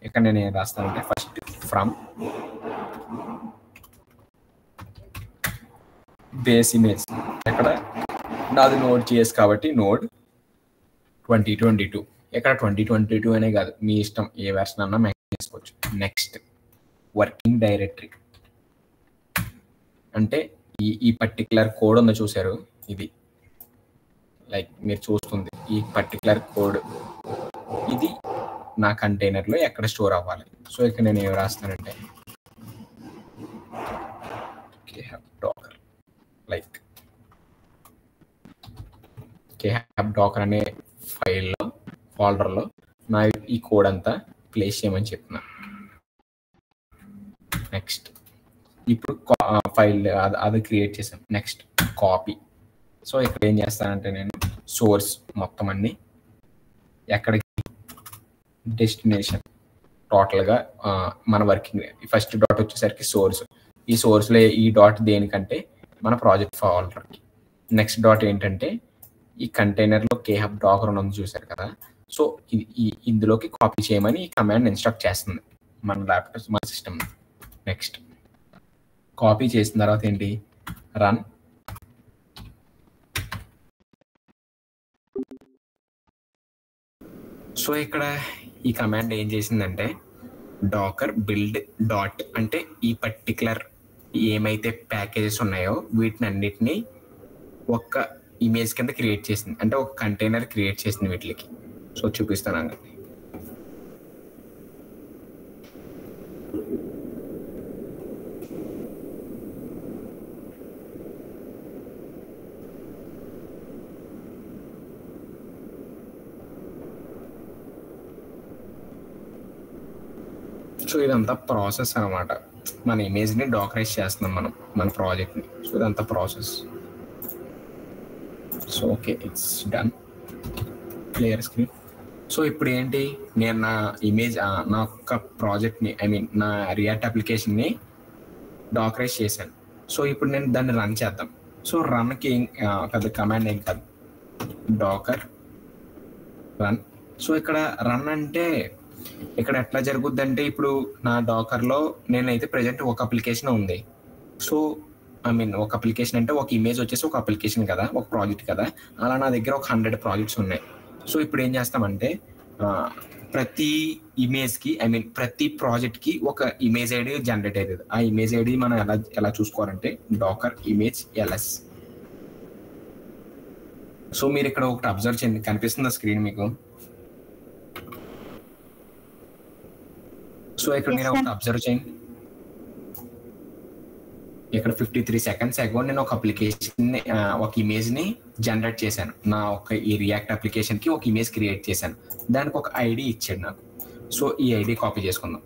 ఇక్కడ నేను ఏం రాస్తానంటే ఫస్ట్ ఫ్రమ్ బేస్ ఇమేజ్, ఇక్కడ నాది Node.js కాబట్టి నోడ్ 2022. ఇక్కడ 2022 అనే కాదు, మీ ఇష్టం ఏ వెర్షన్ అన్నా మెన్షన్ చేసుకోవచ్చు. నెక్స్ట్ వర్కింగ్ డైరెక్టరీ అంటే ఈ పర్టికులర్ కోడ్ ఉందో చూసారు, ఇది లైక్ మీరు చూస్తుంది ఈ పర్టికులర్ కోడ్, ఇది నా కంటైనర్లో ఎక్కడ స్టోర్ అవ్వాలి. సో ఇక్కడ నేను ఏం రాస్తానంటే డాకర్ లైక్ డాకర్ అనే ఫోల్డర్లో నా ఈ కోడ్ అంతా ప్లేస్ చేయమని చెప్తున్నా. నెక్స్ట్ ఇప్పుడు ఫైల్ అది క్రియేట్ చేసాం. Next copy. సో ఇక్కడ ఏం చేస్తానంటే నేను సోర్స్ మొత్తం అన్ని ఎక్కడికి డెస్టినేషన్ టోటల్గా మన వర్కింగ్ ఫస్ట్ డాట్ వచ్చేసరికి సోర్స్. ఈ సోర్స్లో ఈ డాట్ దేనికంటే మన ప్రాజెక్ట్ ఫోల్డర్కి. నెక్స్ట్ డాట్ ఏంటంటే ఈ కంటైనర్లో కేహబ్ డాకర్ ఉన్నది చూసారు కదా. సో ఇందులోకి కాపీ చేయమని ఈ కమాండ్ ఇన్స్ట్రక్ట్ చేస్తుంది మన ల్యాప్టాప్ మన సిస్టమ్. నెక్స్ట్ కాపీ చేసిన తర్వాత ఏంటి రన్. సో ఇక్కడ ఈ కమాండ్ ఏం చేసిందంటే డాకర్ బిల్డ్ డాట్ అంటే ఈ పర్టికులర్ ఏమైతే ప్యాకేజెస్ ఉన్నాయో వీటిని అన్నిటినీ ఒక ఇమేజ్ కింద క్రియేట్ చేసింది, అంటే ఒక కంటైనర్ క్రియేట్ చేసింది వీటికి. సో చూపిస్తాను అండి. సో ఇదంతా ప్రాసెస్ అనమాట. మన ఇమేజ్ని డాకరైజ్ చేస్తున్నాం మనం మన ప్రాజెక్ట్ని. సో ఇదంతా process. So okay it's done. Clear screen. So ఇప్పుడు ఏంటి, నేను నా ఇమేజ్ నా యొక్క ప్రాజెక్ట్ని నా రియాక్ట్ అప్లికేషన్ని డాకరైజ్ చేశాను. సో ఇప్పుడు నేను దాన్ని రన్ చేద్దాం. సో రన్కి పెద్ద కమాండ్ ఏం కాదు, డాకర్ రన్. సో ఇక్కడ రన్ అంటే ఇక్కడ ఎట్లా జరుగుద్ది అంటే ఇప్పుడు నా డాకర్లో నేనైతే ప్రజెంట్ ఒక అప్లికేషన్ ఉంది. సో ఒక అప్లికేషన్ అంటే ఒక ఇమేజ్ వచ్చేసి ఒక అప్లికేషన్ కదా, ఒక ప్రాజెక్ట్ కదా. అలా నా దగ్గర ఒక 100 ప్రాజెక్ట్స్ ఉన్నాయి. సో ఇప్పుడు ఏం చేస్తామంటే ప్రతి ఇమేజ్కి ప్రతి ప్రాజెక్ట్కి ఒక ఇమేజ్ ఐడి జనరేట్ అవుతుంది. ఆ ఇమేజ్ ఐడి మనం ఎలా చూసుకోవాలంటే డాకర్ ఇమేజ్ ఎల్ఎస్. సో మీరు ఇక్కడ ఒకటి అబ్జర్వ్ చేయండి, కనిపిస్తుందా స్క్రీన్ మీకు? సో ఇక్కడ మీరు ఒకటి అబ్జర్వ్ చేయండి, ఇక్కడ 53 seconds అగో నేను ఒక అప్లికేషన్ ఒక ఇమేజ్ని జనరేట్ చేశాను. నా ఈ రియాక్ట్ అప్లికేషన్కి ఒక ఇమేజ్ క్రియేట్ చేశాను, దానికి ఒక ఐడి ఇచ్చాడు నాకు. సో ఈ ఐడి కాపీ చేసుకుందాం.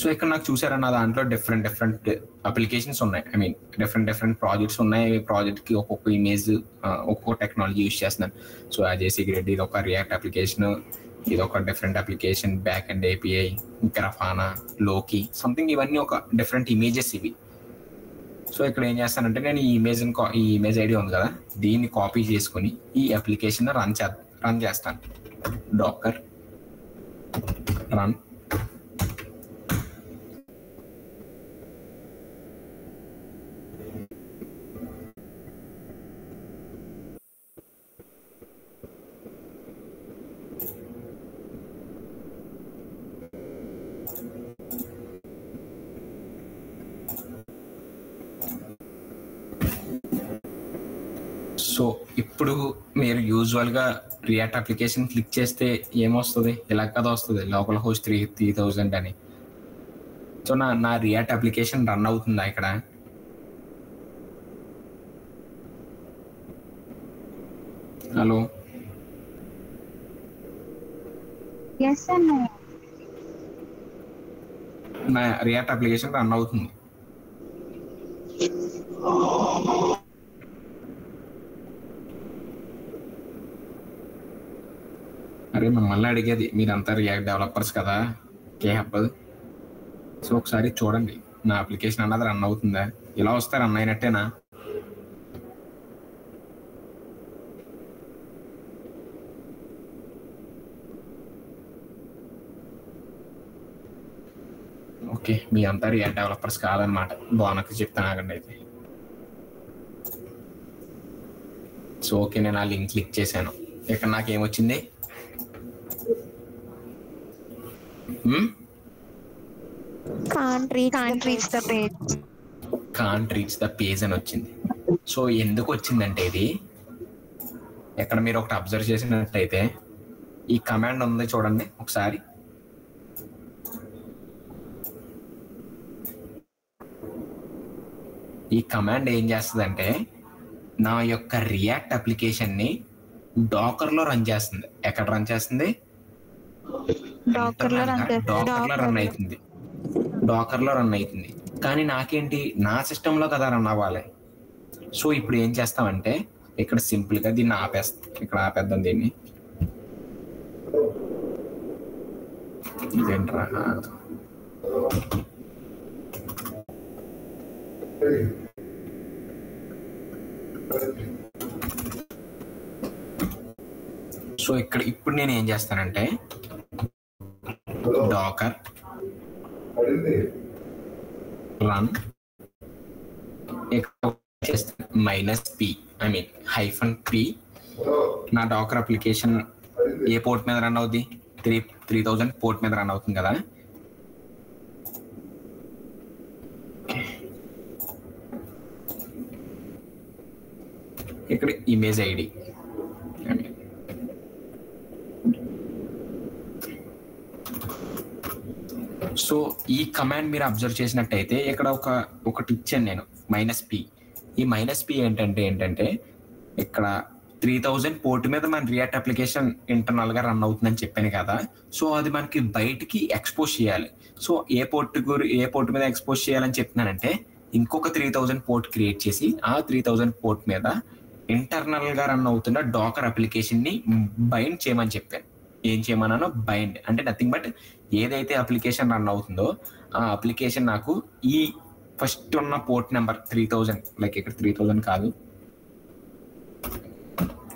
సో ఇక్కడ నాకు చూసారా నా దాంట్లో డిఫరెంట్ అప్లికేషన్స్ ఉన్నాయి, డిఫరెంట్ ప్రాజెక్ట్స్ ఉన్నాయి. ప్రాజెక్ట్కి ఒక్కొక్క ఇమేజ్ ఒక్కొక్క టెక్నాలజీ యూజ్ చేస్తున్నాను. సో అజయ్ సిగరెడ్డి ఇది ఒక రియాక్ట్ అప్లికేషన్, ఇది ఒక different application, backend API, Grafana, Loki something, ఇవన్నీ ఒక డిఫరెంట్ ఇమేజెస్ ఇవి. సో ఇక్కడ ఏం చేస్తానంటే నేను ఈ ఇమేజ్ ఐడి ఉంది కదా, దీన్ని కాపీ చేసుకుని ఈ అప్లికేషన్ రన్ చేస్తాను. డాకర్ రన్ సో ఇప్పుడు మీరు యూజువల్గా రియాక్ట్ అప్లికేషన్ క్లిక్ చేస్తే ఏమొస్తుంది, ఇలా కదా వస్తుంది, లోకల్ హోస్ట్ 3000 అని. సో నా రియాక్ట్ అప్లికేషన్ రన్ అవుతుందా ఇక్కడ? హలో, నా రియాక్ట్ అప్లికేషన్ రన్ అవుతుంది. అరే మిమ్మల్ని అడిగేది, మీరంతా రియాక్ట్ డెవలపర్స్ కదా, హబ్. సో ఒకసారి చూడండి నా అప్లికేషన్ అన్నది రన్ అవుతుందా. ఇలా వస్తే రన్ అయినట్టేనా? ఓకే, మీ అంతా రియాక్ట్ డెవలపర్స్ కాదనమాట. బాగున్నట్టు చెప్తాను ఆగండి అయితే. సో ఓకే, నేను ఆ లింక్ క్లిక్ చేశాను. ఇక్కడ నాకేమొచ్చింది? Can't reach the page అని వచ్చింది. సో ఎందుకు వచ్చిందంటే ఇది, ఇక్కడ మీరు ఒకటి అబ్జర్వ్ చేసినట్టయితే ఈ కమాండ్ ఉంది చూడండి ఒకసారి. ఈ కమాండ్ ఏం చేస్తుందంటే నా యొక్క రియాక్ట్ అప్లికేషన్ని డాకర్లో రన్ చేస్తుంది. ఎక్కడ రన్ చేస్తుంది? డాకర్లో రన్ అవుతుంది. కానీ నాకేంటి, నా సిస్టంలో కదా రన్ అవ్వాలి. సో ఇప్పుడు ఏం చేస్తామంటే ఇక్కడ సింపుల్గా దీన్ని ఇక్కడ ఆపేద్దాం. దీన్ని ఇదేంట్రా, సో ఇప్పుడు నేను ఏం చేస్తానంటే డాకర్ రన్ -p -p నా డాకర్ అప్లికేషన్ ఏ పోర్ట్ మీద రన్ అవుద్ది? 3000 పోర్ట్ మీద రన్ అవుతుంది కదా. ఇక్కడ ఇమేజ్ ఐడి, సో ఈ కమాండ్ మీరు అబ్జర్వ్ చేసినట్టయితే ఇక్కడ ఒకటి ఇచ్చాను నేను, -p. ఈ -p ఏంటంటే ఇక్కడ 3000 పోర్ట్ మీద మన రియాక్ట్ అప్లికేషన్ ఇంటర్నల్ గా రన్ అవుతుందని చెప్పాను కదా. సో అది మనకి బయటికి ఎక్స్పోజ్ చేయాలి. సో ఏ పోర్ట్ మీద ఎక్స్పోజ్ చేయాలని చెప్తున్నానంటే ఇంకొక 3000 పోర్ట్ క్రియేట్ చేసి ఆ 3000 పోర్ట్ మీద ఇంటర్నల్ గా రన్ అవుతున్న డాకర్ అప్లికేషన్ ని బైండ్ చేయమని చెప్పాను. ఏం చేయమన్నానో, బైండ్ అంటే నథింగ్ బట్ ఏదైతే అప్లికేషన్ రన్ అవుతుందో ఆ అప్లికేషన్ నాకు ఈ ఫస్ట్ ఉన్న పోర్ట్ నెంబర్ 3000, లైక్ ఇక్కడ 3000 కాదు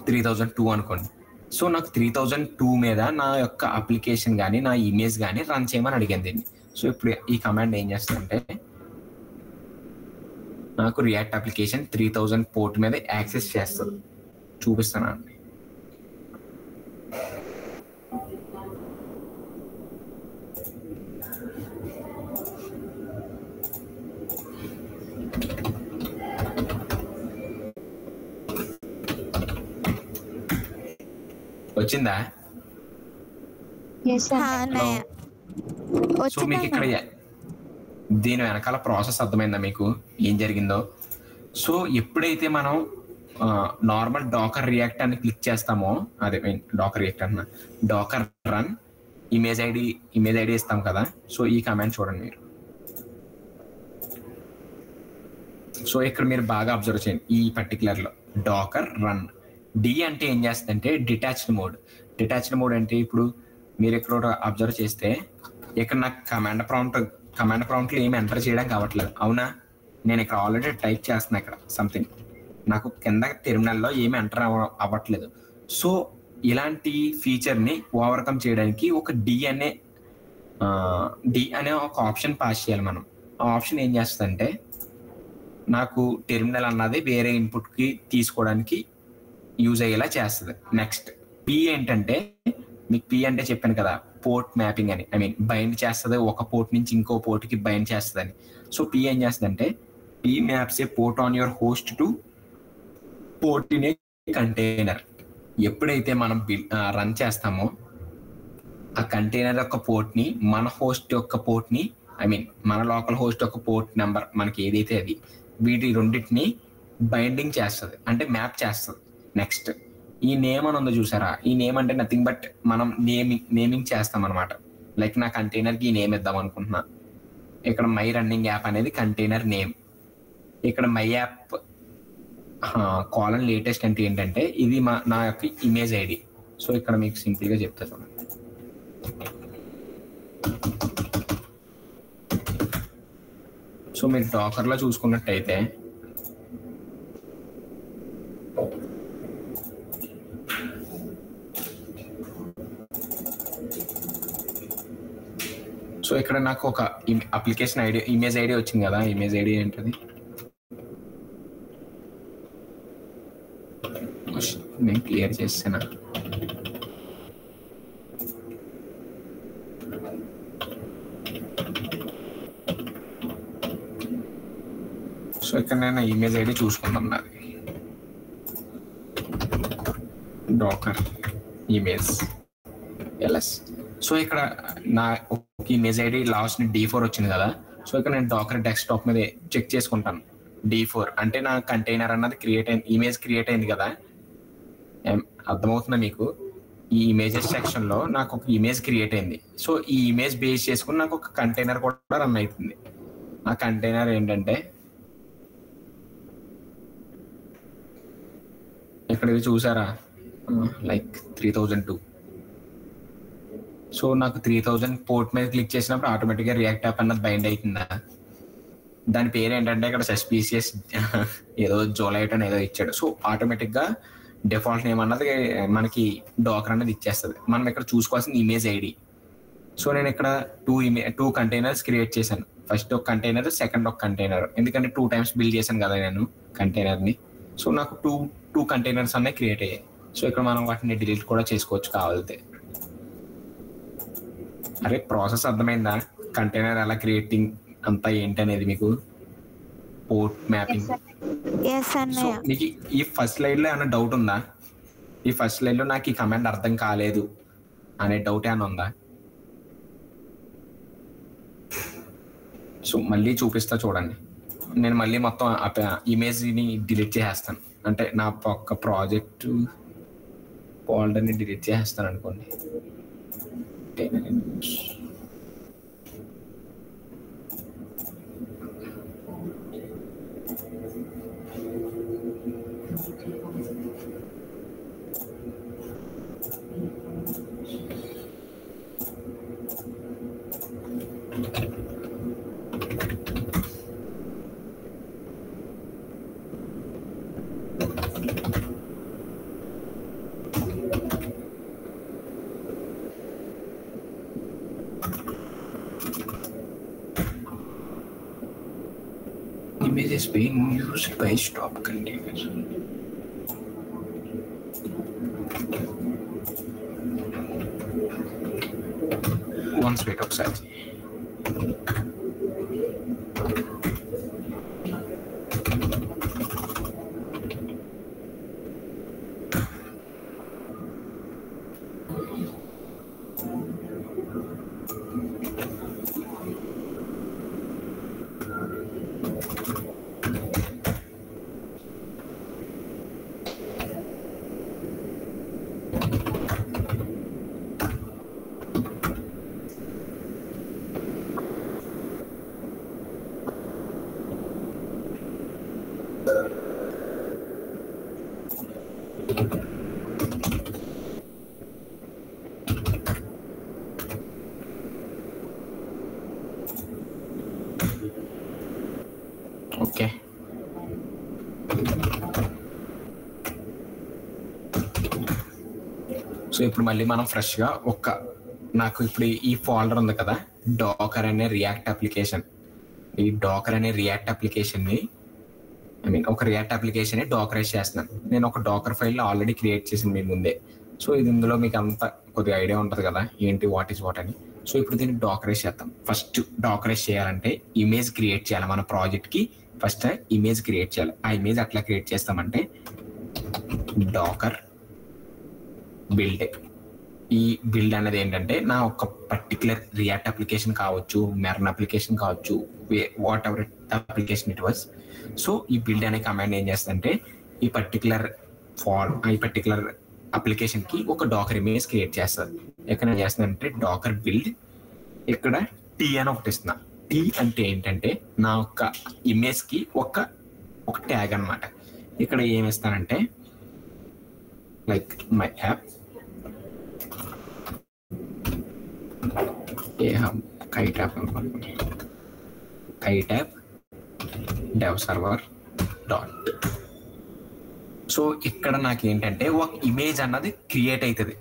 3002 అనుకోండి. సో నాకు 3002 మీద నా యొక్క అప్లికేషన్ కానీ నా ఇమేజ్ కానీ రన్ చేయమని అడిగింది దీన్ని. సో ఇప్పుడు ఈ కమాండ్ ఏం చేస్తుందంటే నాకు రియాక్ట్ అప్లికేషన్ 3000 పోర్ట్ మీద యాక్సెస్ చేస్తుంది. చూపిస్తాను అండి. వచ్చిందా? సో మీకు ఇక్కడ దీని వెనకాల ప్రాసెస్ అర్థమైందా మీకు ఏం జరిగిందో? సో ఎప్పుడైతే మనం నార్మల్ డాకర్ రియాక్ట్ అని క్లిక్ చేస్తామో, అదే డాకర్ రియాక్ట్ అన్న డాకర్ రన్ ఇమేజ్ ఐడి ఇస్తాం కదా. సో ఈ కమాండ్ చూడండి మీరు. సో ఇక్కడ మీరు బాగా అబ్జర్వ్ చేయండి ఈ పర్టికులర్ లో డాకర్ రన్. డి అంటే ఏం చేస్తుందంటే డిటాచ్డ్ మోడ్ అంటే ఇప్పుడు మీరు ఇక్కడ అబ్జర్వ్ చేస్తే ఇక్కడ నాకు కమాండ్ ప్రాంప్ట్లో ఏమి ఎంటర్ చేయడానికి అవ్వట్లేదు. అవునా? నేను ఇక్కడ ఆల్రెడీ టైప్ చేస్తున్నా ఇక్కడ సంథింగ్, నాకు కింద టెర్మినల్లో ఏమి ఎంటర్ అవ్వట్లేదు. సో ఇలాంటి ఫీచర్ని ఓవర్కమ్ చేయడానికి ఒక డి అనే ఒక ఆప్షన్ పాస్ చేయాలి మనం. ఆ ఆప్షన్ ఏం చేస్తుందంటే నాకు టెర్మినల్ అన్నది వేరే ఇన్పుట్కి తీసుకోవడానికి యూజ్ అయ్యేలా చేస్తుంది. నెక్స్ట్ పి ఏంటంటే, మీకు పి అంటే చెప్పాను కదా, పోర్ట్ మ్యాపింగ్ అని, ఐ మీన్ బైండ్ చేస్తుంది, ఒక పోర్ట్ నుంచి ఇంకో పోర్ట్కి బైండ్ చేస్తుంది అని. సో పి ఏం చేస్తుందంటే P maps A port on your host to port in a container. ఎప్పుడైతే మనం రన్ చేస్తామో ఆ కంటైనర్ యొక్క పోర్ట్ని మన హోస్ట్ యొక్క పోర్ట్ని, ఐ మీన్ మన లోకల్ హోస్ట్ యొక్క పోర్ట్ నెంబర్ మనకి ఏదైతే అది, వీటి రెండింటిని బైండింగ్ చేస్తుంది, అంటే మ్యాప్ చేస్తుంది. నెక్స్ట్ ఈ నేమ్ అని ఉందో చూసారా, ఈ నేమ్ అంటే నథింగ్ బట్ మనం నేమింగ్ చేస్తాం అనమాట. లైక్ నా కంటైనర్కి ఈ నేమ్ ఇద్దాం అనుకుంటున్నా. ఇక్కడ మై రన్నింగ్ యాప్ అనేది కంటైనర్ నేమ్. ఇక్కడ మై యాప్ కాలన్ లేటెస్ట్ అంటే ఏంటంటే ఇది నా యొక్క ఇమేజ్ ఐడి. సో ఇక్కడ మీకు సింపుల్గా చెప్తా చూడండి. సో మీరు డాకర్లో చూసుకున్నట్టయితే సో ఇక్కడ నాకు ఒక అప్లికేషన్ ఐడి, ఇమేజ్ ఐడి వచ్చింది కదా. ఇమేజ్ ఐడి ఏంటది, నేను క్లియర్ చేస్తాను. సో ఇక్కడ నేను ఇమేజ్ ఐడి చూసుకుంటాను, నాది డాకర్ ఇమేజ్ ఎల్ఎస్. సో ఇక్కడ నా ఇమేజ్ ఐడి లాస్ట్ D4 వచ్చింది కదా. సో ఇక్కడ నేను డాకర్ డెస్క్టాప్ మీద చెక్ చేసుకుంటాను. D4 అంటే నా కంటైనర్ అన్నది క్రియేట్ అయింది, ఇమేజ్ క్రియేట్ అయింది కదా. అర్థమవుతుందా మీకు? ఈ ఇమేజెస్ సెక్షన్లో నాకు ఒక ఇమేజ్ క్రియేట్ అయింది. సో ఈ ఇమేజ్ బేస్ చేసుకుని నాకు ఒక కంటైనర్ కూడా రన్ అవుతుంది. ఆ కంటైనర్ ఏంటంటే ఇక్కడ ఇది చూసారా, లైక్ 3002. సో నాకు 3000 పోర్ట్ మీద క్లిక్ చేసినప్పుడు ఆటోమేటిక్గా రియాక్ట్ యాప్ అన్నది బైండ్ అవుతుందా. దాని పేరు ఏంటంటే ఇక్కడ సస్పీషియస్ ఏదో జోలైట్ అని ఏదో ఇచ్చాడు. సో ఆటోమేటిక్గా డిఫాల్ట్ నేమ్ అన్నది మనకి డాకర్ అనేది ఇచ్చేస్తుంది. మనం ఇక్కడ చూసుకోవాల్సిన ఇమేజ్ ఐడి. సో నేను ఇక్కడ టూ కంటైనర్స్ క్రియేట్ చేశాను. ఫస్ట్ ఒక కంటైనర్, సెకండ్ ఒక కంటైనర్. ఎందుకంటే 2 times బిల్డ్ చేశాను కదా నేను కంటైనర్ని. సో నాకు టూ కంటైనర్స్ అన్నీ క్రియేట్ అయ్యాయి. సో ఇక్కడ మనం వాటిని డిలీట్ కూడా చేసుకోవచ్చు కావాలితే. అరే ప్రాసెస్ అర్థమైందా? కంటైనర్ ఎలా క్రియేటింగ్ అంతా ఏంటి అనేది మీకు, పోర్ట్ మ్యాపింగ్. సో మీకు ఈ ఫస్ట్ స్లైడ్లో ఏమైనా డౌట్ ఉందా? ఈ ఫస్ట్ స్లైడ్లో నాకు ఈ కమాండ్ అర్థం కాలేదు అనే డౌట్ ఏమైనా ఉందా? సో మళ్ళీ చూపిస్తా చూడండి. నేను మళ్ళీ మొత్తం ఇమేజ్ని డిలీట్ చేసేస్తాను, అంటే నా ఒక్క ప్రాజెక్ట్ ఫోల్డర్ని డిలీట్ చేసేస్తాను అనుకోండి. Image is being used by stop containers. Once wait ఒకసారి. సో ఇప్పుడు మళ్ళీ మనం ఫ్రెష్గా నాకు ఇప్పుడు ఈ ఫోల్డర్ ఉంది కదా, డాకర్ అనే రియాక్ట్ అప్లికేషన్. ఈ డాకర్ అనే రియాక్ట్ అప్లికేషన్ని ఒక రియాక్ట్ అప్లికేషన్ డాకరైజ్ చేస్తున్నాను. నేను ఒక డాకర్ ఫైల్ ఆల్రెడీ క్రియేట్ చేసింది మీ ముందే. సో ఇది ఇందులో మీకు అంత కొద్దిగా ఐడియా ఉంటుంది కదా ఏంటి వాట్ ఈస్ వాట్ అని. సో ఇప్పుడు దీన్ని డాకరైజ్ చేద్దాం. ఫస్ట్ డాకరైజ్ చేయాలంటే ఇమేజ్ క్రియేట్ చేయాలి. మన ప్రాజెక్ట్కి ఫస్ట్ ఇమేజ్ క్రియేట్ చేయాలి. ఆ ఇమేజ్ అట్లా క్రియేట్ చేస్తామంటే డాకర్ బిల్డ్. ఈ బిల్డ్ అనేది ఏంటంటే నా ఒక పర్టికులర్ రియాక్ట్ అప్లికేషన్ కావచ్చు, మెర్న్ అప్లికేషన్ కావచ్చు, what ever application it was. So ఈ బిల్డ్ అనే కమాండ్ ఏం చేస్తుందంటే ఈ పర్టికులర్ అప్లికేషన్ కి ఒక డాకర్ ఇమేజ్ క్రియేట్ చేస్తుంది. ఎక్కడ చేస్తుందంటే డాకర్ బిల్డ్, ఇక్కడ టీ అని ఒకటి ఇస్తున్నా. టీ అంటే ఏంటంటే నా ఒక ఇమేజ్ కి ఒక ట్యాగ్ అనమాట. ఇక్కడ ఏమి ఇస్తానంటే like my app kite app dev server dot. So ఇక్కడ నాకు ఏంటంటే ఒక ఇమేజ్ అన్నది క్రియేట్ అవుతుంది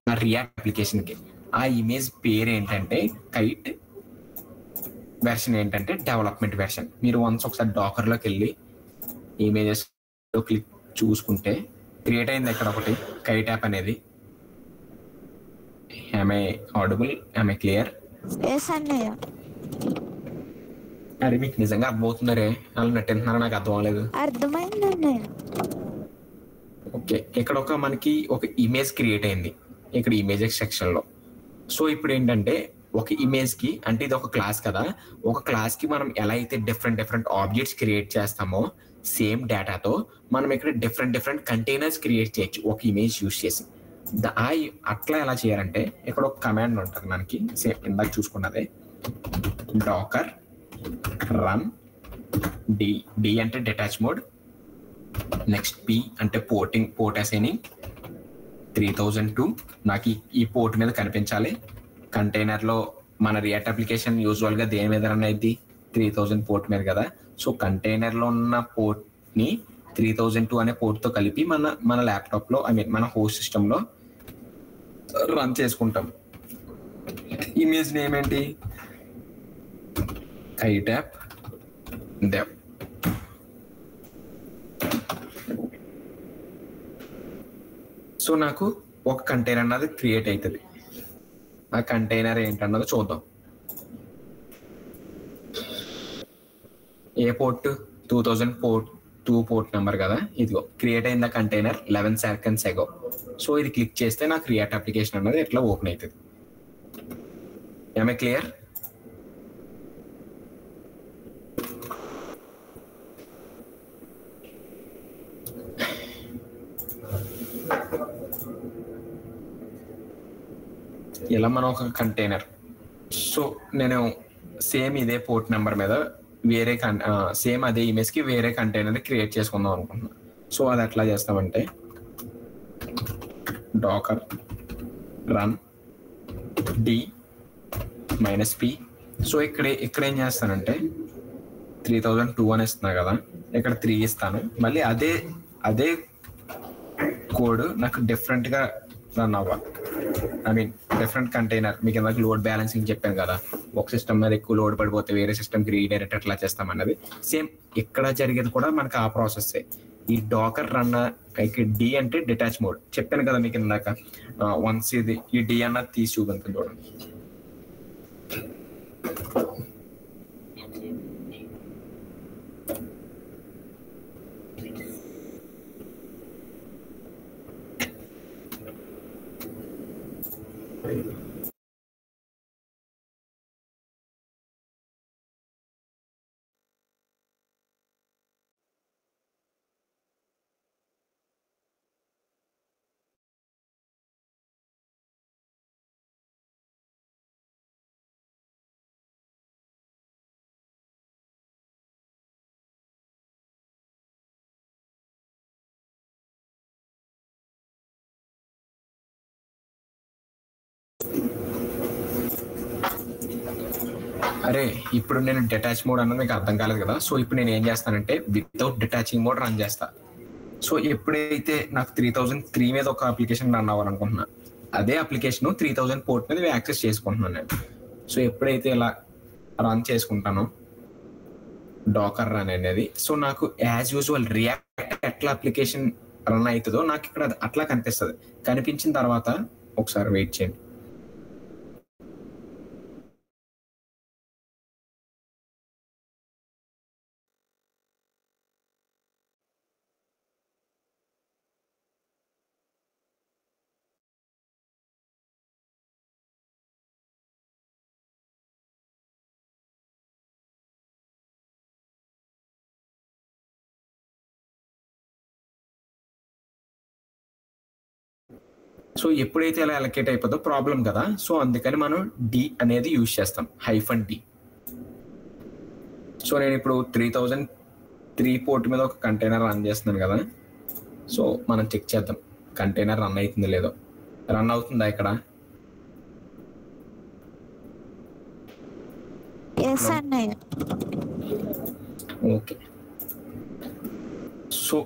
నా రియాక్ట్ అప్లికేషన్కి. ఆ ఇమేజ్ పేరు ఏంటంటే కైట్, వెర్షన్ ఏంటంటే డెవలప్మెంట్ వెర్షన్. మీరు ఒకసారి డాకర్లోకి వెళ్ళి ఇమేజెస్ క్లిక్ చూసుకుంటే క్రియేట్ అయింది ఇక్కడ ఒకటి కైట్ యాప్ అనేది. am I audible? am I clear? Yes అన్నయ్య. అరే మీకు నిజంగా అర్థమవుతుందరే, వాళ్ళు నటిస్తున్నారో నాకు అర్థం అవ్వలేదు. అర్థమైంది అన్నయ్య. ఓకే, ఇక్కడ మనకి ఒక ఇమేజ్ క్రియేట్ అయింది ఇక్కడ ఇమేజెస్ సెక్షన్ లో. సో ఇప్పుడు ఏంటంటే ఒక ఇమేజ్ కి, అంటే ఇది ఒక క్లాస్ కదా, ఒక క్లాస్ కి మనం ఎలా అయితే డిఫరెంట్ ఆబ్జెక్ట్స్ క్రియేట్ చేస్తామో సేమ్ డేటాతో మనం ఇక్కడ డిఫరెంట్ కంటైనర్స్ క్రియేట్ చేయొచ్చు ఒక ఇమేజ్ యూజ్ చేసి. అట్లా ఎలా చేయాలంటే ఇక్కడ ఒక కమాండ్ ఉంటుంది మనకి, సేమ్ ఇందాక చూసుకున్నదే, డాకర్ రన్ డి అంటే డిటాచ్ మోడ్, నెక్స్ట్ పి అంటే పోర్ట్ అసైనింగ్ 3002 నాకు ఈ పోర్ట్ మీద కనిపించాలి. కంటైనర్ లో మన రియాక్ట్ అప్లికేషన్ యూజువల్ గా దేని మీద రన్ అయింది 3000 పోర్ట్ మీద కదా. సో కంటైనర్ లో ఉన్న పోర్ట్ ని 3002 అనే పోర్ట్ తో కలిపి మన ల్యాప్టాప్ లో మన హోస్ట్ సిస్టమ్ లో రన్ చేసుకుంటాం. ఇమేజ్ నేమ్ ఏంటి, కైట్ యాప్ డెవ్. సో నాకు ఒక కంటైనర్ అన్నది క్రియేట్ అవుతుంది. ఆ కంటైనర్ ఏంటన్నది చూద్దాం. ఏ పోర్ట్ 2002 పోర్ట్ నెంబర్ కదా, ఇదిగో క్రియేట్ అయిన కంటైనర్ 11 seconds ago. సో ఇది క్లిక్ చేస్తే నాకు రియాక్ట్ అప్లికేషన్ అన్నది ఎట్లా ఓపెన్ అవుతుంది. ఏమే క్లియర్? ఇలా మనం ఒక కంటైనర్, సో నేను సేమ్ ఇదే పోర్ట్ నెంబర్ మీద వేరే సేమ్ అదే ఇమేజ్ కి వేరే కంటైనర్ క్రియేట్ చేసుకుందాం అనుకుంటున్నాను. సో అది ఎట్లా చేస్తామంటే Docker run D -p. So ఇక్కడ ఏం చేస్తానంటే 3002 అని ఇస్తున్నా కదా, ఇక్కడ 3 ఇస్తాను. మళ్ళీ అదే కోడ్ నాకు డిఫరెంట్ గా రన్ అవ్వాలి. Different container. మీకు ఇందాక లోడ్ బ్యాలెన్సింగ్ చెప్పాను కదా, ఒక సిస్టమ్ మీద ఎక్కువ లోడ్ పడిపోతే వేరే సిస్టమ్కి రీడైరెక్ట్ ఎట్లా చేస్తామన్నది సేమ్ ఇక్కడ జరిగేది కూడా మనకి ఆ ప్రాసెస్. ఈ డాకర్ రన్ డి అంటే డిటాచ్ మోడ్ చెప్పాను కదా మీకు ఇందాక. వన్స్ ఈ డి అన్నది తీసి చూపించాను చూడండి. అరే ఇప్పుడు నేను డిటాచ్ మోడ్ అన్నది మీకు అర్థం కాలేదు కదా. సో ఇప్పుడు నేను ఏం చేస్తానంటే వితౌట్ డిటాచింగ్ మోడ్ రన్ చేస్తా. సో ఎప్పుడైతే నాకు 3003 మీద ఒక అప్లికేషన్ రన్ అవ్వాలనుకుంటున్నా, అదే అప్లికేషన్ 3000 పోర్ట్ మీద యాక్సెస్ చేసుకుంటున్నాను నేను. సో ఎప్పుడైతే ఇలా రన్ చేసుకుంటానో డాకర్ రన్ అనేది, సో నాకు యాజ్ యూజువల్ రియాక్ట్ ఎట్లా అప్లికేషన్ రన్ అవుతుందో నాకు ఇక్కడ అట్లా కనిపిస్తుంది. కనిపించిన తర్వాత ఒకసారి వెయిట్ చేయండి. సో ఎప్పుడైతే ఇలా అలొకేట్ అయిపోతుందో ప్రాబ్లం కదా, సో అందుకని మనం డి అనేది యూజ్ చేస్తాం, -D. సో నేను ఇప్పుడు 3003 పోర్ట్ మీద ఒక కంటైనర్ రన్ చేస్తున్నాను కదా, సో మనం చెక్ చేద్దాం కంటైనర్ రన్ అవుతుందో లేదో. రన్ అవుతుందా ఇక్కడ? ఓకే. సో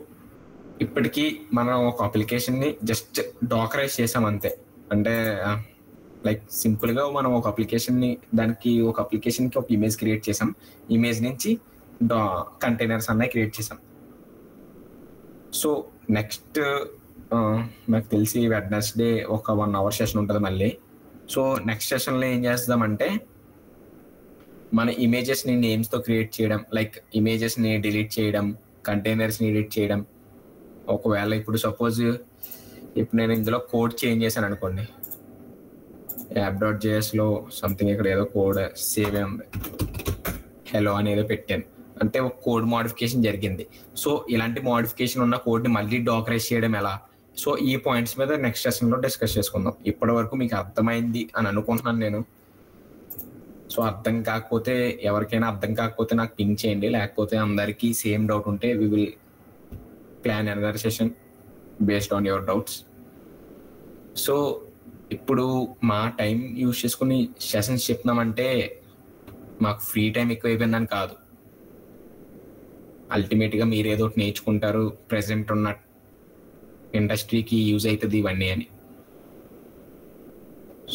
ఇప్పటికీ మనం ఒక అప్లికేషన్ని జస్ట్ డాకరైజ్ చేసాం అంతే. అంటే లైక్ సింపుల్గా మనం ఒక అప్లికేషన్ని దానికి ఒక అప్లికేషన్కి ఒక ఇమేజ్ క్రియేట్ చేసాం. ఇమేజ్ నుంచి కంటైనర్స్ అన్నీ క్రియేట్ చేసాం. సో నెక్స్ట్ నాకు తెలిసి వెడ్నెస్డే ఒక 1 hour సెషన్ ఉంటుంది మళ్ళీ. సో నెక్స్ట్ సెషన్లో ఏం చేద్దామంటే మన ఇమేజెస్ని నేమ్స్తో క్రియేట్ చేయడం, లైక్ ఇమేజెస్ని డిలీట్ చేయడం, కంటైనర్స్ని ఎడిట్ చేయడం. ఒకవేళ ఇప్పుడు సపోజ్ ఇప్పుడు నేను ఇందులో కోడ్ చేంజ్ చేశాను అనుకోండి, app.jsలో సంథింగ్ ఇక్కడ ఏదో కోడ్ సేవ్ ఉంది, హెలో అనేది పెట్టాను అంటే ఒక కోడ్ మోడిఫికేషన్ జరిగింది. సో ఇలాంటి మోడిఫికేషన్ ఉన్న కోడ్ని మళ్ళీ డాకరైజ్ చేయడం ఎలా, సో ఈ పాయింట్స్ మీద నెక్స్ట్ సెషన్లో డిస్కస్ చేసుకుందాం. ఇప్పటి వరకు మీకు అర్థమైంది అని అనుకుంటున్నాను నేను. సో అర్థం కాకపోతే ఎవరికైనా అర్థం కాకపోతే నాకు పింక్ చేయండి, లేకపోతే అందరికీ సేమ్ డౌట్ ఉంటే we will plan another session based on your doubts. So ఇప్పుడు మా టైం యూజ్ చేసుకుని సెషన్స్ చెప్తున్నామంటే మాకు ఫ్రీ టైం ఎక్కువైపోయిందని కాదు, అల్టిమేట్గా మీరు ఏదో ఒకటి నేర్చుకుంటారు, ప్రెసెంట్ ఉన్న ఇండస్ట్రీకి యూజ్ అవుతుంది ఇవన్నీ అని.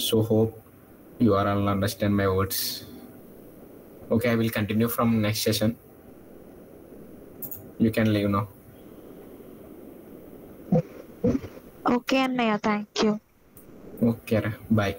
So hope you are all understand my words. Okay, I will continue from next session. You can leave now. Okay, Annaya, thank you. Okay, bye.